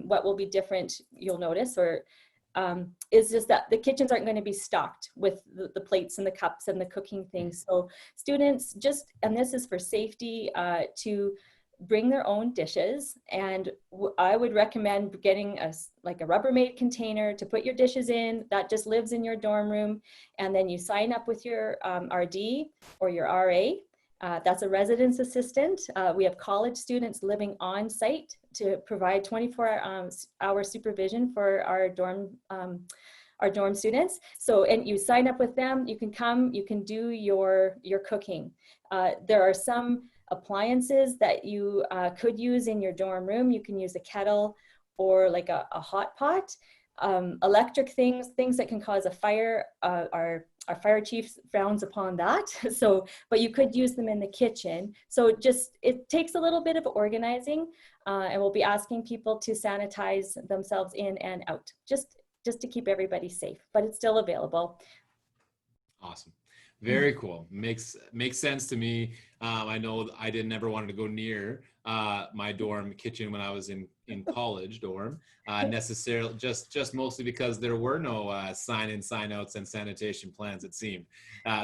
S3: what will be different, you'll notice, is just that the kitchens aren't going to be stocked with the plates and the cups and the cooking things. So students and this is for safety, to bring their own dishes. And I would recommend getting a Rubbermaid container to put your dishes in that just lives in your dorm room. And then you sign up with your RD or your RA. That's a residence assistant. We have college students living on site to provide 24-hour supervision for our dorm students. So, and you sign up with them, you can come, you can do your cooking. There are some appliances that you could use in your dorm room. You can use a kettle or like a hot pot. Electric things that can cause a fire, our fire chief frowns upon that. So, but you could use them in the kitchen. So it takes a little bit of organizing, and we'll be asking people to sanitize themselves in and out, just to keep everybody safe, but it's still available.
S1: Awesome. Very cool. Makes sense to me. I know I didn't ever wanted to go near my dorm kitchen when I was in college dorm, necessarily just mostly because there were no sign in, sign outs, and sanitation plans. It seemed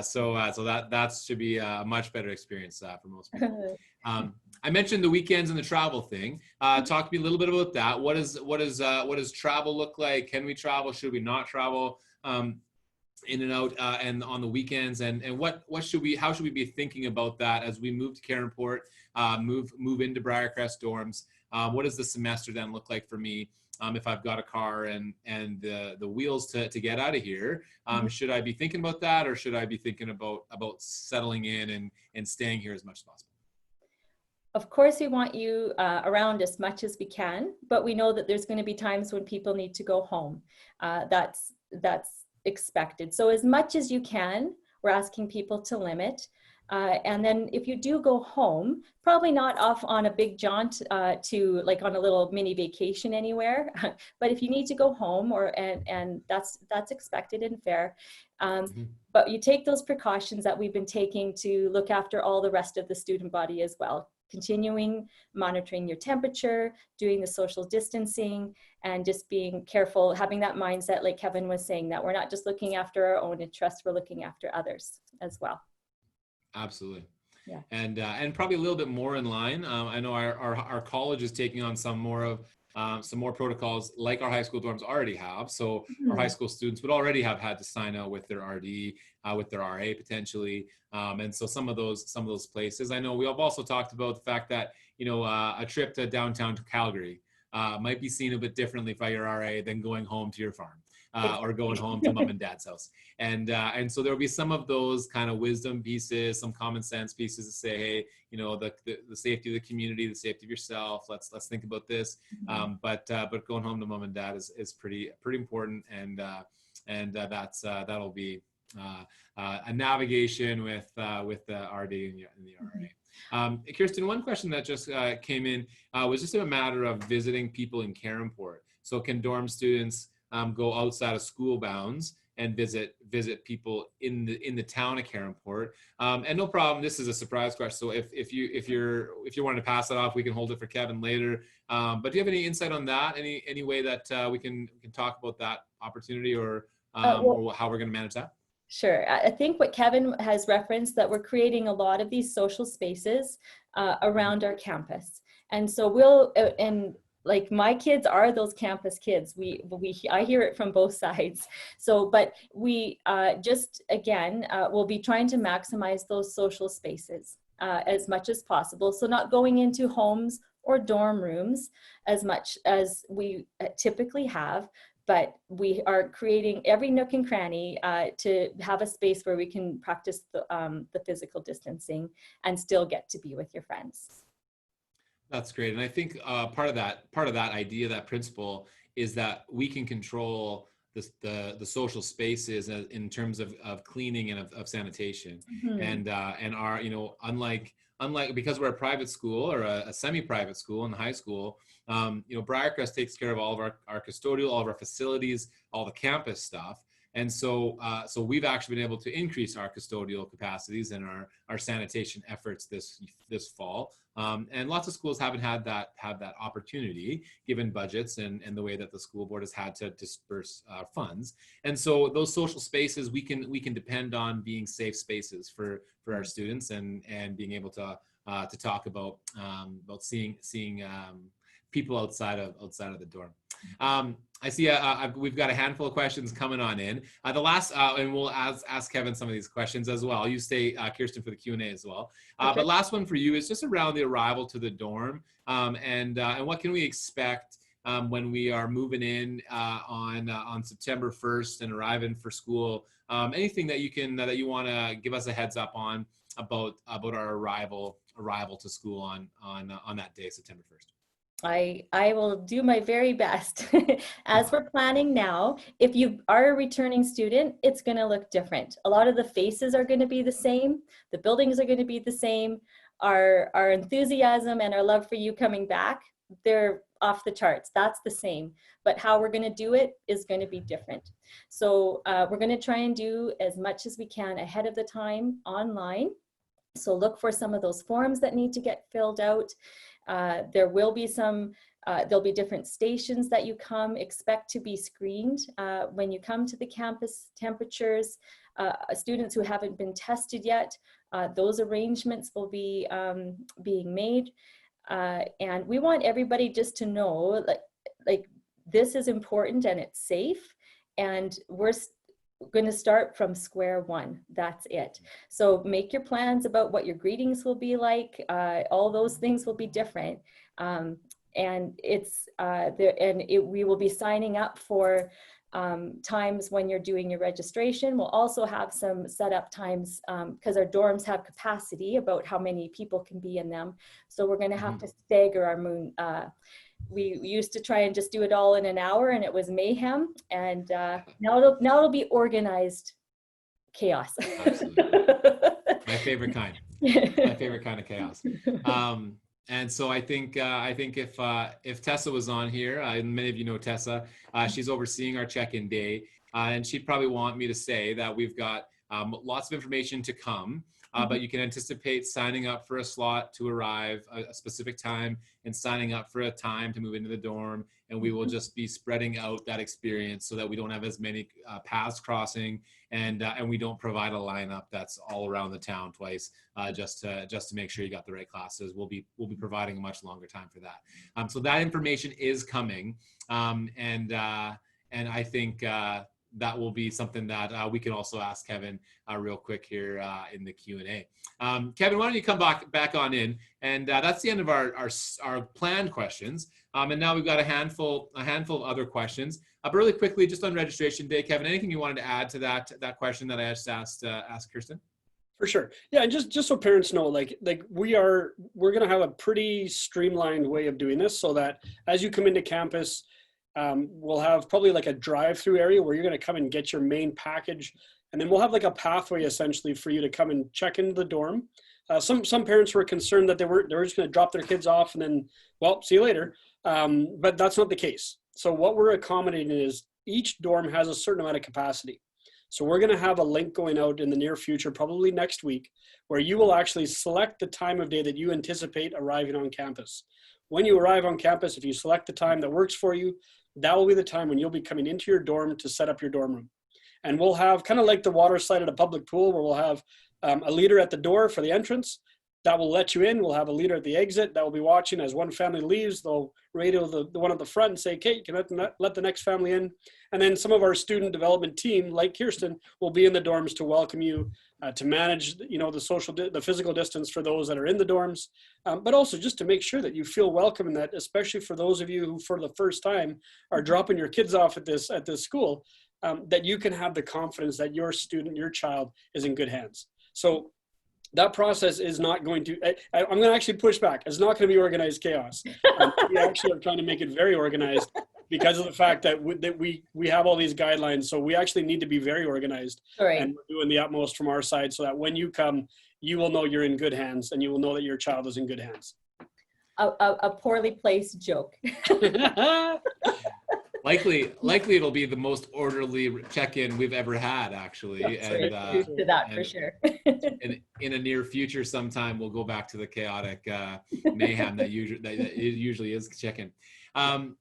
S1: so that should be a much better experience for most people. I mentioned the weekends and the travel thing. Talk to me a little bit about that. What does travel look like? Can we travel? Should we not travel? In and out and on the weekends, and how should we be thinking about that as we move to Caronport, move into Briercrest dorms? What does the semester then look like for me if I've got a car and the wheels to get out of here? Should I be thinking about that, or should I be thinking about settling in and staying here as much as possible?
S3: Of course, we want you around as much as we can, but we know that there's going to be times when people need to go home. That's expected. So as much as you can, we're asking people to limit. And then if you do go home, probably not off on a big jaunt to like on a little mini vacation anywhere, but if you need to go home and that's expected and fair. But you take those precautions that we've been taking to look after all the rest of the student body as well. Continuing monitoring your temperature, doing the social distancing, and just being careful, having that mindset, like Kevin was saying, that we're not just looking after our own interests, we're looking after others as well.
S1: Absolutely.
S3: Yeah.
S1: And probably a little bit more in line. I know our college is taking on some more protocols like our high school dorms already have. So our high school students would already have had to sign out with their RD, with their RA potentially. And so some of those places, I know we have also talked about the fact that, a trip to downtown to Calgary might be seen a bit differently by your RA than going home to your farm. Or going home to mom and dad's house. And so there'll be some of those kind of wisdom pieces, some common sense pieces to say, hey, the safety of the community, the safety of yourself, let's think about this. But going home to mom and dad is pretty important. And that'll be a navigation with the RD and the RA. Kirsten, one question that just came in was just a matter of visiting people in Caronport. So can dorm students go outside of school bounds and visit people in the town of Caronport? And no problem, this is a surprise question. So if you wanted to pass it off, we can hold it for Kevin later. But do you have any insight on that? Any way that we can talk about that opportunity or how we're going to manage that?
S3: Sure. I think what Kevin has referenced, that we're creating a lot of these social spaces around our campus. And so like my kids are those campus kids. I hear it from both sides. So, but we we'll be trying to maximize those social spaces as much as possible. So not going into homes or dorm rooms as much as we typically have, but we are creating every nook and cranny to have a space where we can practice the physical distancing and still get to be with your friends.
S1: That's great. And I think part of that idea, that principle, is that we can control the social spaces in terms of cleaning and of sanitation. And our, unlike because we're a private school or a semi-private school in the high school, Briercrest takes care of all of our custodial, all of our facilities, all the campus stuff. And so we've actually been able to increase our custodial capacities and our sanitation efforts this fall. And lots of schools haven't had that opportunity given budgets and the way that the school board has had to disperse funds. And so those social spaces, we can depend on being safe spaces for our students and being able to talk about seeing people outside of the dorm. I see we've got a handful of questions coming on in. The last, and we'll ask Kevin some of these questions as well. You stay, Kirsten, for the Q&A as well.
S3: Okay.
S1: But last one for you is just around the arrival to the dorm, and what can we expect when we are moving in on September 1st and arriving for school? Anything that you want to give us a heads up on about our arrival to school on that day, September 1st?
S3: I will do my very best. As we're planning now, if you are a returning student, it's going to look different. A lot of the faces are going to be the same. The buildings are going to be the same. Our enthusiasm and our love for you coming back they're off the charts. That's the same, but how we're going to do it is going to be different. So we're going to try and do as much as we can ahead of the time online. So look for some of those forms that need to get filled out. There will be some, there'll be different stations that you come, expect to be screened when you come to the campus. Temperatures, students who haven't been tested yet, those arrangements will be being made. And we want everybody just to know, like this is important and it's safe, and we're going to start from square one. That's it. So make your plans about what your greetings will be like. All those things will be different. And it's we will be signing up for times when you're doing your registration. We'll also have some setup times because our dorms have capacity about how many people can be in them. So we're going to have to stagger our moon. We used to try and just do it all in an hour, and it was mayhem. And now it'll be organized chaos.
S1: Absolutely. My favorite kind. My favorite kind of chaos. And so I think if Tessa was on here, and many of you know Tessa, she's overseeing our check-in day, and she'd probably want me to say that we've got lots of information to come, but you can anticipate signing up for a slot to arrive a specific time and signing up for a time to move into the dorm, and we will just be spreading out that experience so that we don't have as many paths crossing, and we don't provide a lineup that's all around the town twice, just to make sure you got the right classes. We'll be providing a much longer time for that. So that information is coming, and I think that will be something that we can also ask Kevin real quick here in the Q&A. Kevin, why don't you come back on in? And that's the end of our planned questions. And now we've got a handful of other questions. But really quickly, just on registration day, Kevin, anything you wanted to add to that question that I just asked Kirsten?
S2: For sure. Yeah, and just so parents know, like we're going to have a pretty streamlined way of doing this, so that as you come into campus, we'll have probably like a drive-through area where you're going to come and get your main package, and then we'll have like a pathway essentially for you to come and check into the dorm. Some parents were concerned that they were just going to drop their kids off and then, well, see you later. But that's not the case. So what we're accommodating is each dorm has a certain amount of capacity. So we're going to have a link going out in the near future, probably next week, where you will actually select the time of day that you anticipate arriving on campus. When you arrive on campus, if you select the time that works for you, that will be the time when you'll be coming into your dorm to set up your dorm room. And we'll have kind of like the water slide at a public pool, where we'll have a leader at the door for the entrance that will let you in. We'll have a leader at the exit that will be watching as one family leaves. They'll radio the one at the front and say, "Kate, you can let the next family in." And then some of our student development team, like Kirsten, will be in the dorms to welcome you, to manage, the physical distance for those that are in the dorms, but also just to make sure that you feel welcome, and that, especially for those of you who for the first time are dropping your kids off at this school, that you can have the confidence that your child is in good hands. So that process is not going to, I'm going to actually push back. It's not going to be organized chaos. We actually are trying to make it very organized because of the fact that we have all these guidelines. So we actually need to be very organized. Right. And we're doing the utmost from our side so that when you come, you will know you're in good hands, and you will know that your child is in good hands.
S3: A poorly placed joke.
S1: Likely it'll be the most orderly check-in we've ever had, actually.
S3: For sure.
S1: in a near future, sometime we'll go back to the chaotic mayhem that usually is check-in.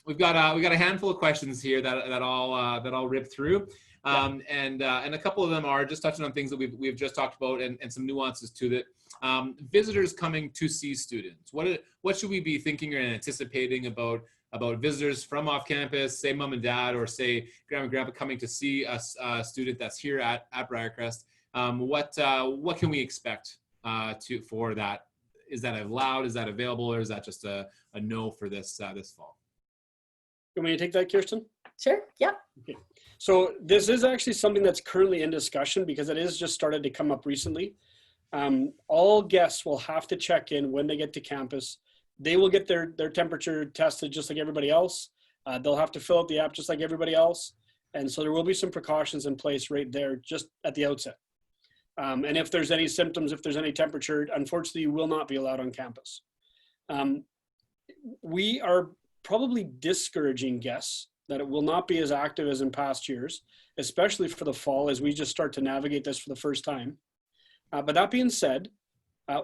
S1: We've got a handful of questions here that I'll rip through, and a couple of them are just touching on things that we've just talked about, and some nuances to that. Visitors coming to see students. What should we be thinking or anticipating about visitors from off campus, say mom and dad, or say grandma and grandpa coming to see a student that's here at Briercrest? What can we expect for that? Is that allowed? Is that available? Or is that just a no for this fall?
S2: You want me to take that, Kirsten?
S3: Sure. Yeah.
S2: Okay. So this is actually something that's currently in discussion because it has just started to come up recently. All guests will have to check in when they get to campus. They will get their temperature tested just like everybody else. They'll have to fill out the app just like everybody else. And so there will be some precautions in place right there just at the outset. And if there's any symptoms, if there's any temperature, unfortunately, you will not be allowed on campus. we are probably discouraging guests that it will not be as active as in past years, especially for the fall as we just start to navigate this for the first time. But that being said,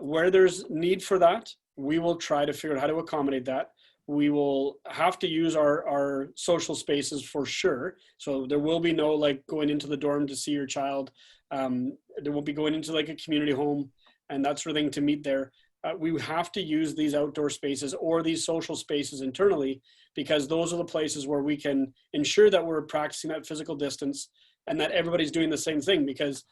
S2: where there's need for that, we will try to figure out how to accommodate that. We will have to use our social spaces for sure. So there will be no like going into the dorm to see your child. There won't be going into like a community home and that sort of thing to meet there. We have to use these outdoor spaces or these social spaces internally, because those are the places where we can ensure that we're practicing that physical distance and that everybody's doing the same thing. Because,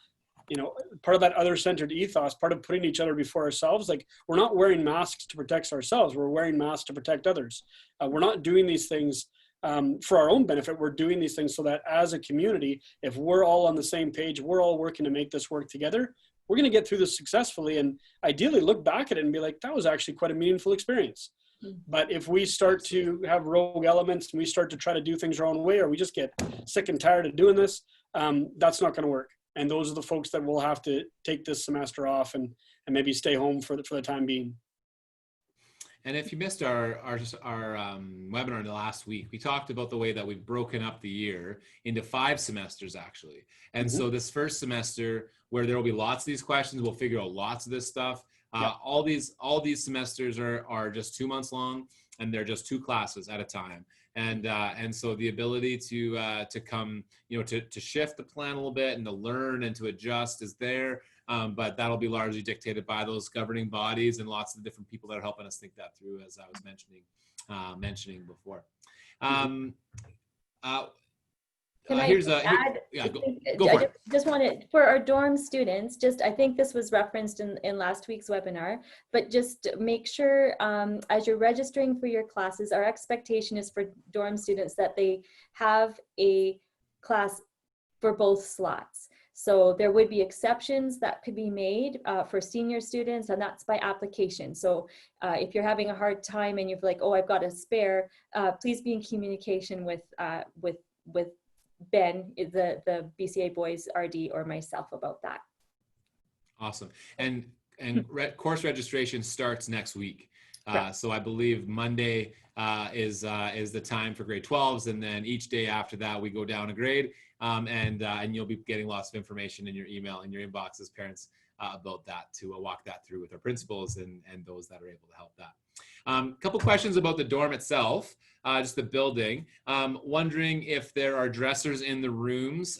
S2: you know, part of that other-centered ethos, part of putting each other before ourselves, like we're not wearing masks to protect ourselves, we're wearing masks to protect others. We're not doing these things for our own benefit. We're doing these things so that as a community, if we're all on the same page, we're all working to make this work together, we're going to get through this successfully and ideally look back at it and be like, that was actually quite a meaningful experience. But if we start to have rogue elements and we start to try to do things our own way, or we just get sick and tired of doing this, that's not going to work. And those are the folks that will have to take this semester off and maybe stay home for the time being.
S1: And if you missed our webinar last week, we talked about the way that we've broken up the year into 5 semesters actually. And so this first semester, where there will be lots of these questions, we'll figure out lots of this stuff. All these semesters are just 2 months long, and they're just 2 classes at a time. And so the ability to come, you know, to shift the plan a little bit and to learn and to adjust is there. But that'll be largely dictated by those governing bodies and lots of different people that are helping us think that through, as I was mentioning before.
S3: Can I add?
S1: Go for it.
S3: Just wanted, for our dorm students, I think this was referenced in last week's webinar, but just make sure as you're registering for your classes, our expectation is for dorm students that they have a class for both slots. So there would be exceptions that could be made for senior students, and that's by application. So if you're having a hard time and you're like, oh, I've got a spare, please be in communication with Ben, the BCA Boys RD, or myself about that.
S1: Awesome. And course registration starts next week. So I believe Monday is the time for grade 12s, and then each day after that we go down a grade, and you'll be getting lots of information in your email and your inbox as parents about that, to walk that through with our principals and those that are able to help that. A couple questions about the dorm itself, just the building. Wondering if there are dressers in the rooms.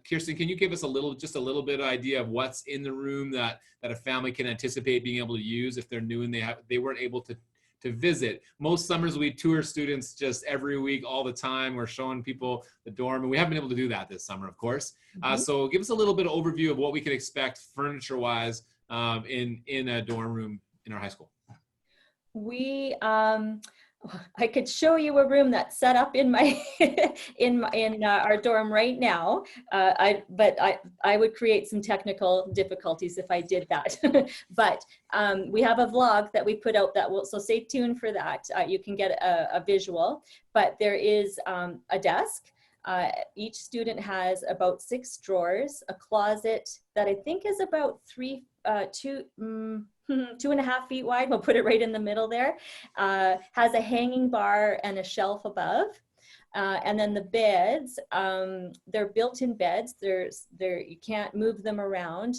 S1: Kirsten, can you give us just a little bit of idea of what's in the room that a family can anticipate being able to use if they're new and they weren't able to visit? Most summers we tour students just every week, all the time. We're showing people the dorm, and we haven't been able to do that this summer, of course. So give us a little bit of overview of what we can expect furniture-wise in a dorm room in our high school.
S3: I could show you a room that's set up in my in our dorm right now, but I would create some technical difficulties if I did that. But we have a vlog that we put out so stay tuned for that. You can get a visual, but there is a desk. Each student has about 6 drawers, a closet that I think is about 2.5 feet wide. We'll put it right in the middle there. Has a hanging bar and a shelf above. And then the beds, they're built-in beds. You can't move them around.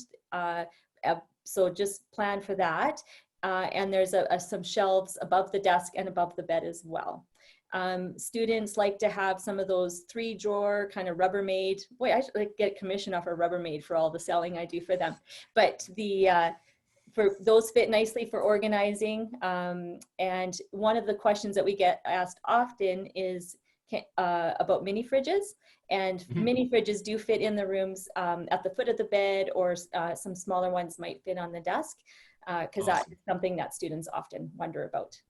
S3: So just plan for that. And there's some shelves above the desk and above the bed as well. Students like to have some of those 3-drawer kind of Rubbermaid. Boy, I should get commission off a Rubbermaid for all the selling I do for them. But for those fit nicely for organizing. And one of the questions that we get asked often is about mini fridges. And mini fridges do fit in the rooms at the foot of the bed, or some smaller ones might fit on the desk, because that is something that students often wonder about.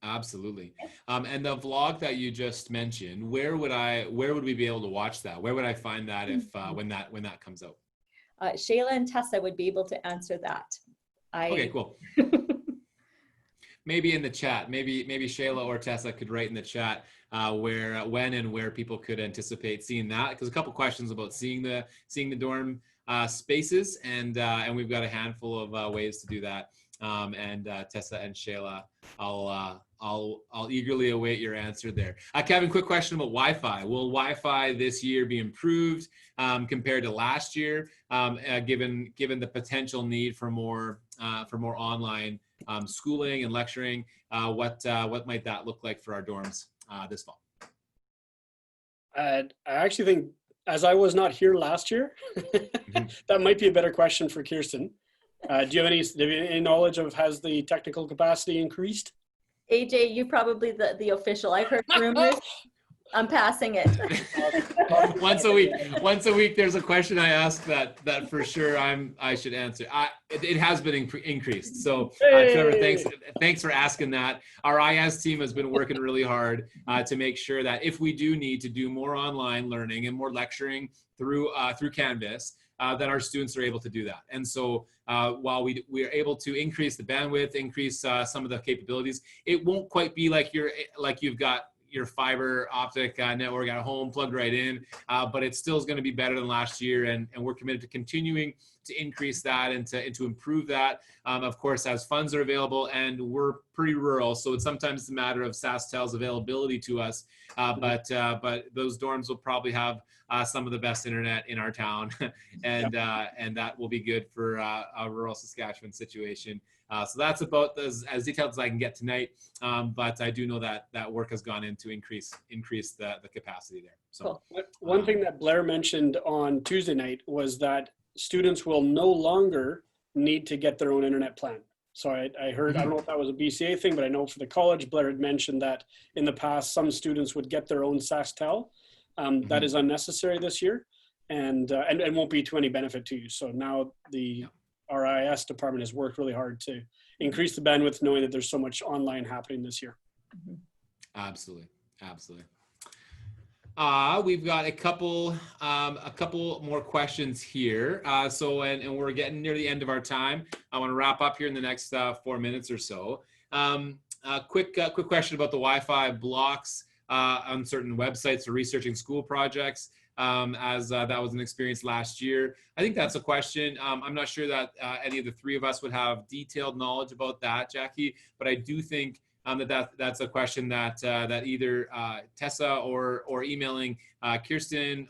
S1: Absolutely. And the vlog that you just mentioned, where would we be able to watch that? Where would I find that if when that comes out?
S3: Shayla and Tessa would be able to answer that.
S1: Okay, cool. Maybe in the chat, maybe Shayla or Tessa could write in the chat when and where people could anticipate seeing that, because a couple questions about seeing the dorm spaces, and we've got a handful of ways to do that. And Tessa and Shayla, I'll eagerly await your answer there. Kevin, quick question about Wi-Fi. Will Wi-Fi this year be improved compared to last year, given the potential need for more online schooling and lecturing? What might that look like for our dorms this fall?
S2: I actually think, as I was not here last year, that might be a better question for Kirsten. Do you have any knowledge of, has the technical capacity increased?
S3: AJ, you probably the official. I've heard rumors. I'm passing it.
S1: Once a week, there's a question I ask that for sure I should answer. It has been increased. So Trevor, thanks for asking that. Our IS team has been working really hard to make sure that if we do need to do more online learning and more lecturing through Canvas, that our students are able to do that. And so while we are able to increase the bandwidth, increase some of the capabilities, it won't quite be like you've got your fiber optic network at home plugged right in, but it still is going to be better than last year, and we're committed to continuing to increase that and to improve that. Of course, as funds are available, and we're pretty rural, so it's sometimes a matter of SaskTel's availability to us, but those dorms will probably have some of the best internet in our town, and that will be good for a rural Saskatchewan situation. So that's about as detailed as I can get tonight, but I do know that work has gone in to increase the capacity there. So
S2: cool. One thing that Blair mentioned on Tuesday night was that students will no longer need to get their own internet plan. So I heard, I don't know if that was a BCA thing, but I know for the college, Blair had mentioned that in the past, some students would get their own SaskTel. That is unnecessary this year, and won't be to any benefit to you. So now our IS department has worked really hard to increase the bandwidth, knowing that there's so much online happening this year.
S1: Absolutely. We've got a couple more questions here. And we're getting near the end of our time. I want to wrap up here in the next 4 minutes or so. Quick question about the Wi-Fi blocks on certain websites for researching school projects. As that was an experience last year. I think that's a question. I'm not sure that any of the three of us would have detailed knowledge about that, Jackie, but I do think that's a question that either Tessa or emailing Kirsten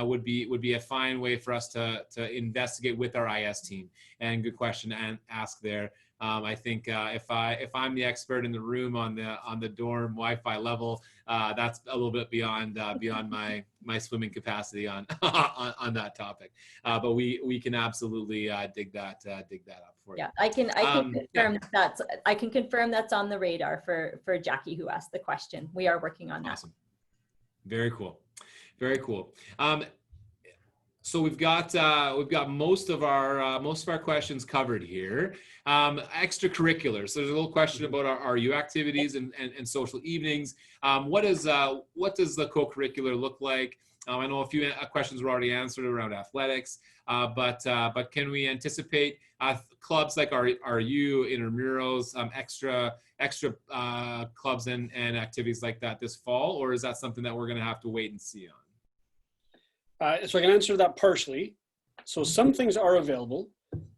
S1: would be a fine way for us to investigate with our IS team. And good question to ask there. I think if I'm the expert in the room on the dorm Wi-Fi level, that's a little bit beyond my swimming capacity on that topic. But we can absolutely dig that up for you.
S3: Yeah, I can confirm I can confirm that's on the radar for Jackie, who asked the question. We are working on that.
S1: Awesome. Very cool. So we've got most of our questions covered here. Extracurriculars. So there's a little question about our RU activities and social evenings. What does the co-curricular look like? I know a few questions were already answered around athletics, but can we anticipate clubs like RU, intramurals, extra clubs and activities like that this fall, or is that something that we're going to have to wait and see on?
S2: So I can answer that partially. So some things are available.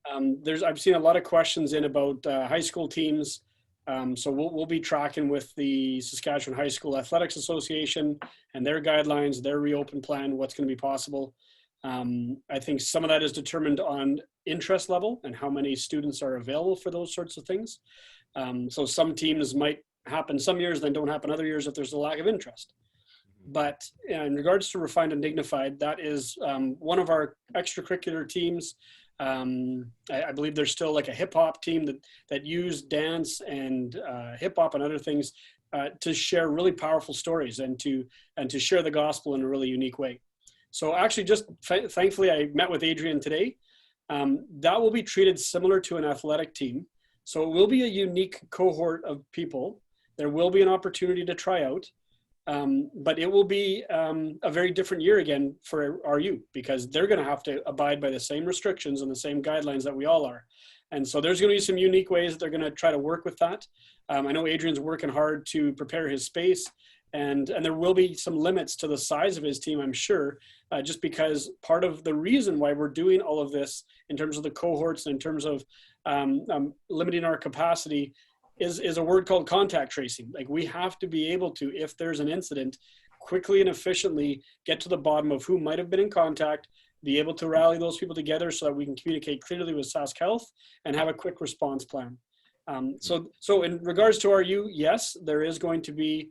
S2: I've seen a lot of questions in about high school teams. So we'll be tracking with the Saskatchewan High School Athletics Association and their guidelines, their reopen plan, what's going to be possible. I think some of that is determined on interest level and how many students are available for those sorts of things. So some teams might happen some years, then don't happen other years if there's a lack of interest. But in regards to Refined and Dignified, that is one of our extracurricular teams. I believe there's still like a hip hop team that use dance and hip hop and other things to share really powerful stories and to share the gospel in a really unique way. So actually, just thankfully, I met with Adrian today. That will be treated similar to an athletic team. So it will be a unique cohort of people. There will be an opportunity to try out. But it will be a very different year again for RU because they're going to have to abide by the same restrictions and the same guidelines that we all are. And so there's going to be some unique ways that they're going to try to work with that. I know Adrian's working hard to prepare his space, and there will be some limits to the size of his team, I'm sure, just because part of the reason why we're doing all of this in terms of the cohorts and in terms of limiting our capacity is a word called contact tracing. Like, we have to be able to, if there's an incident, quickly and efficiently get to the bottom of who might have been in contact, be able to rally those people together so that we can communicate clearly with Sask Health and have a quick response plan. So in regards to RU, yes, there is going to be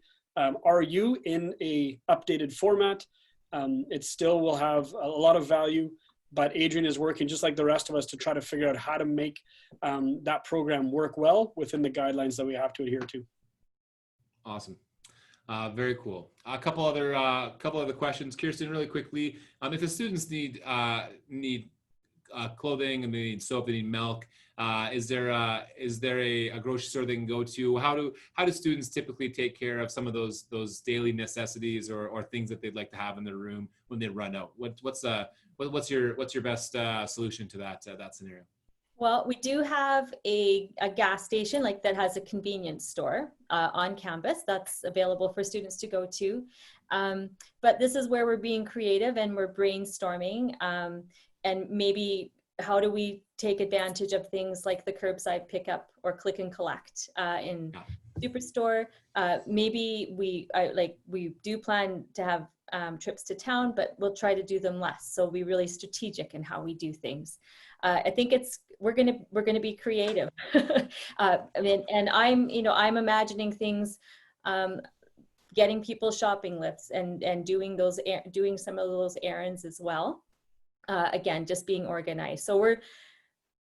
S2: RU in a updated format. It still will have a lot of value, but Adrian is working just like the rest of us to try to figure out how to make that program work well within the guidelines that we have to adhere to.
S1: Awesome. Very cool. A couple other questions, Kirsten, really quickly. If the students need clothing and they need soap, they need milk, is there a grocery store they can go to? How do students typically take care of some of those daily necessities or things that they'd like to have in their room when they run out? What's your best solution to that scenario?
S3: Well, we do have a gas station that has a convenience store on campus that's available for students to go to. But this is where we're being creative and we're brainstorming, and maybe how do we take advantage of things like the curbside pickup or click and collect in Superstore. Maybe we do plan to have trips to town, but we'll try to do them less. So be really strategic in how we do things. I think we're gonna be creative. And I'm imagining things, getting people shopping lists and doing some of those errands as well. Again, just being organized. So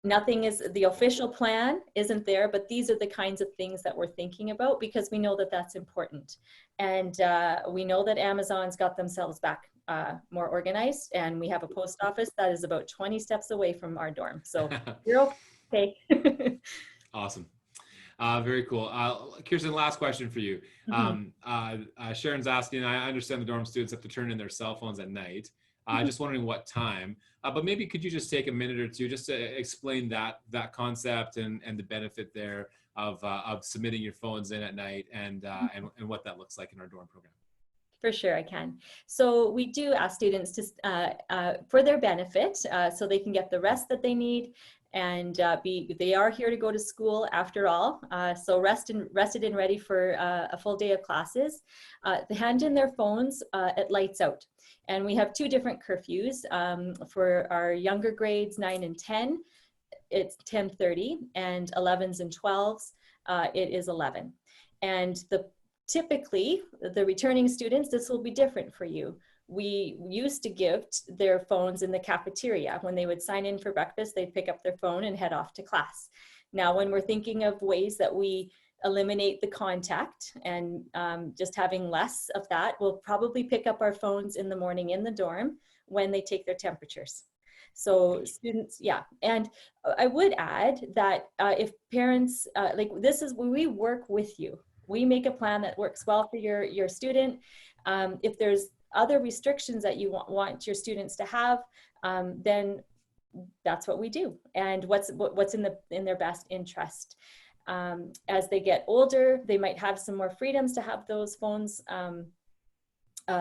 S3: the official plan isn't there, but these are the kinds of things that we're thinking about because we know that that's important. And we know that Amazon's got themselves back more organized, and we have a post office that is about 20 steps away from our dorm. So you're okay.
S1: Awesome. Very cool. Kirsten, last question for you. Sharon's asking, I understand the dorm students have to turn in their cell phones at night. Just wondering what time, but maybe could you just take a minute or two just to explain that concept and the benefit there of submitting your phones in at night and what that looks like in our dorm program?
S3: For sure, I can. So we do ask students to, for their benefit, so they can get the rest that they need, and they are here to go to school after all. So rested and ready for a full day of classes. They hand in their phones at lights out. And we have two different curfews. For our younger grades, 9 and 10, it's 10:30, and 11s and 12s, it is 11. And typically, the returning students, this will be different for you. We used to give their phones in the cafeteria. When they would sign in for breakfast, they'd pick up their phone and head off to class. Now, when we're thinking of ways that we eliminate the contact and just having less of that, we'll probably pick up our phones in the morning in the dorm when they take their temperatures. So students, yeah. And I would add that if parents, this is where we work with you. We make a plan that works well for your student. If there's other restrictions that you want your students to have, then that's what we do, and what's in their best interest. As they get older, they might have some more freedoms to have those phones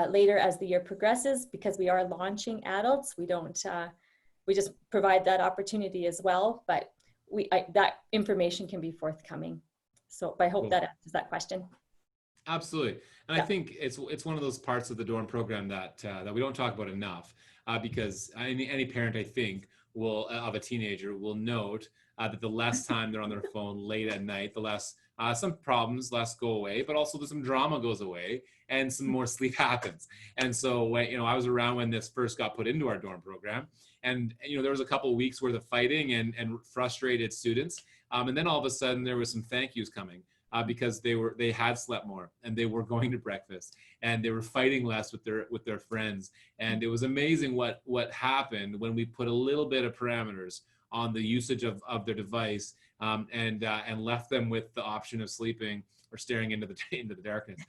S3: later as the year progresses, because we are launching adults. We don't, we just provide that opportunity as well, but that information can be forthcoming. So I hope that answers that question.
S1: Absolutely. And I think it's one of those parts of the dorm program that we don't talk about enough, because any parent, I think, of a teenager will note that the less time they're on their phone late at night, the less some problems less go away, but also some drama goes away and some more sleep happens. And so when, I was around when this first got put into our dorm program, and there was a couple of weeks worth of fighting and frustrated students. And then all of a sudden there was some thank yous coming. Because they had slept more and they were going to breakfast and they were fighting less with their friends. And it was amazing what happened when we put a little bit of parameters on the usage of their device, and left them with the option of sleeping or staring into the darkness.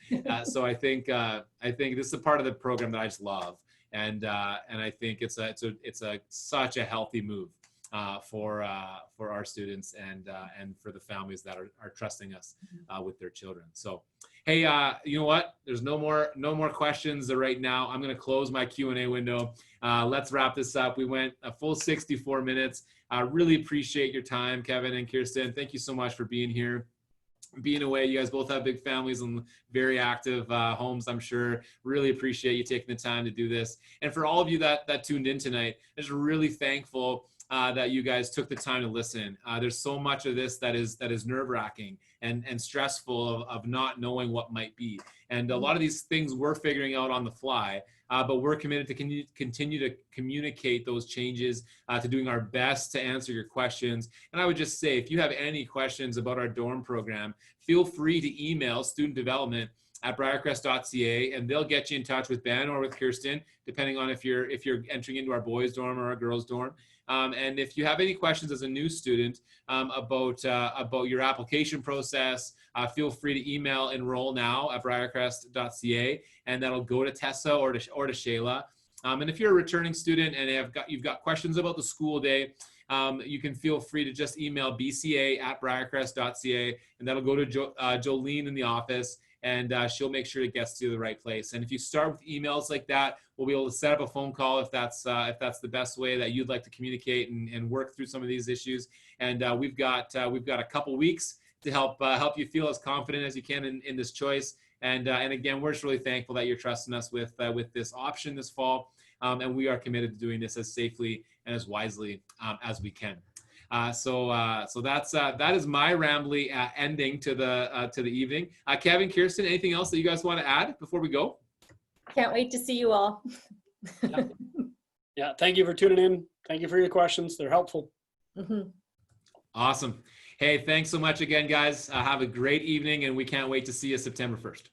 S1: So I think this is a part of the program that I just love, and I think it's such a healthy move for our students and for the families that are trusting us with their children. So, hey, you know what? There's no more questions right now. I'm going to close my Q&A window. Let's wrap this up. We went a full 64 minutes. Really appreciate your time, Kevin and Kirsten. Thank you so much for being here. Being away, you guys both have big families and very active homes, I'm sure. Really appreciate you taking the time to do this. And for all of you that tuned in tonight, I'm just really thankful that you guys took the time to listen. There's so much of this that is nerve-wracking and stressful of not knowing what might be. And a lot of these things we're figuring out on the fly, but we're committed to continue to communicate those changes, to doing our best to answer your questions. And I would just say, if you have any questions about our dorm program, feel free to email studentdevelopment@briercrest.ca, and they'll get you in touch with Ben or with Kirsten, depending on if you're entering into our boys dorm or our girls dorm. And if you have any questions as a new student about your application process, feel free to email enrollnow@briercrest.ca, and that'll go to Tessa or to Shayla. And if you're a returning student and you've got questions about the school day, you can feel free to just email bca@briercrest.ca, and that'll go to Jolene in the office, and she'll make sure it gets to the right place. And if you start with emails like that, we'll be able to set up a phone call if that's the best way that you'd like to communicate and work through some of these issues. And we've got a couple weeks to help you feel as confident as you can in this choice. And again, we're just really thankful that you're trusting us with this option this fall. And we are committed to doing this as safely and as wisely as we can. So that is my rambly ending to the evening. Kevin, Kirsten, anything else that you guys want to add before we go?
S3: Can't wait to see you all.
S2: Yeah, thank you for tuning in. Thank you for your questions. They're helpful.
S3: Mm-hmm.
S1: Awesome. Hey, thanks so much again, guys. Have a great evening, and we can't wait to see you September 1st.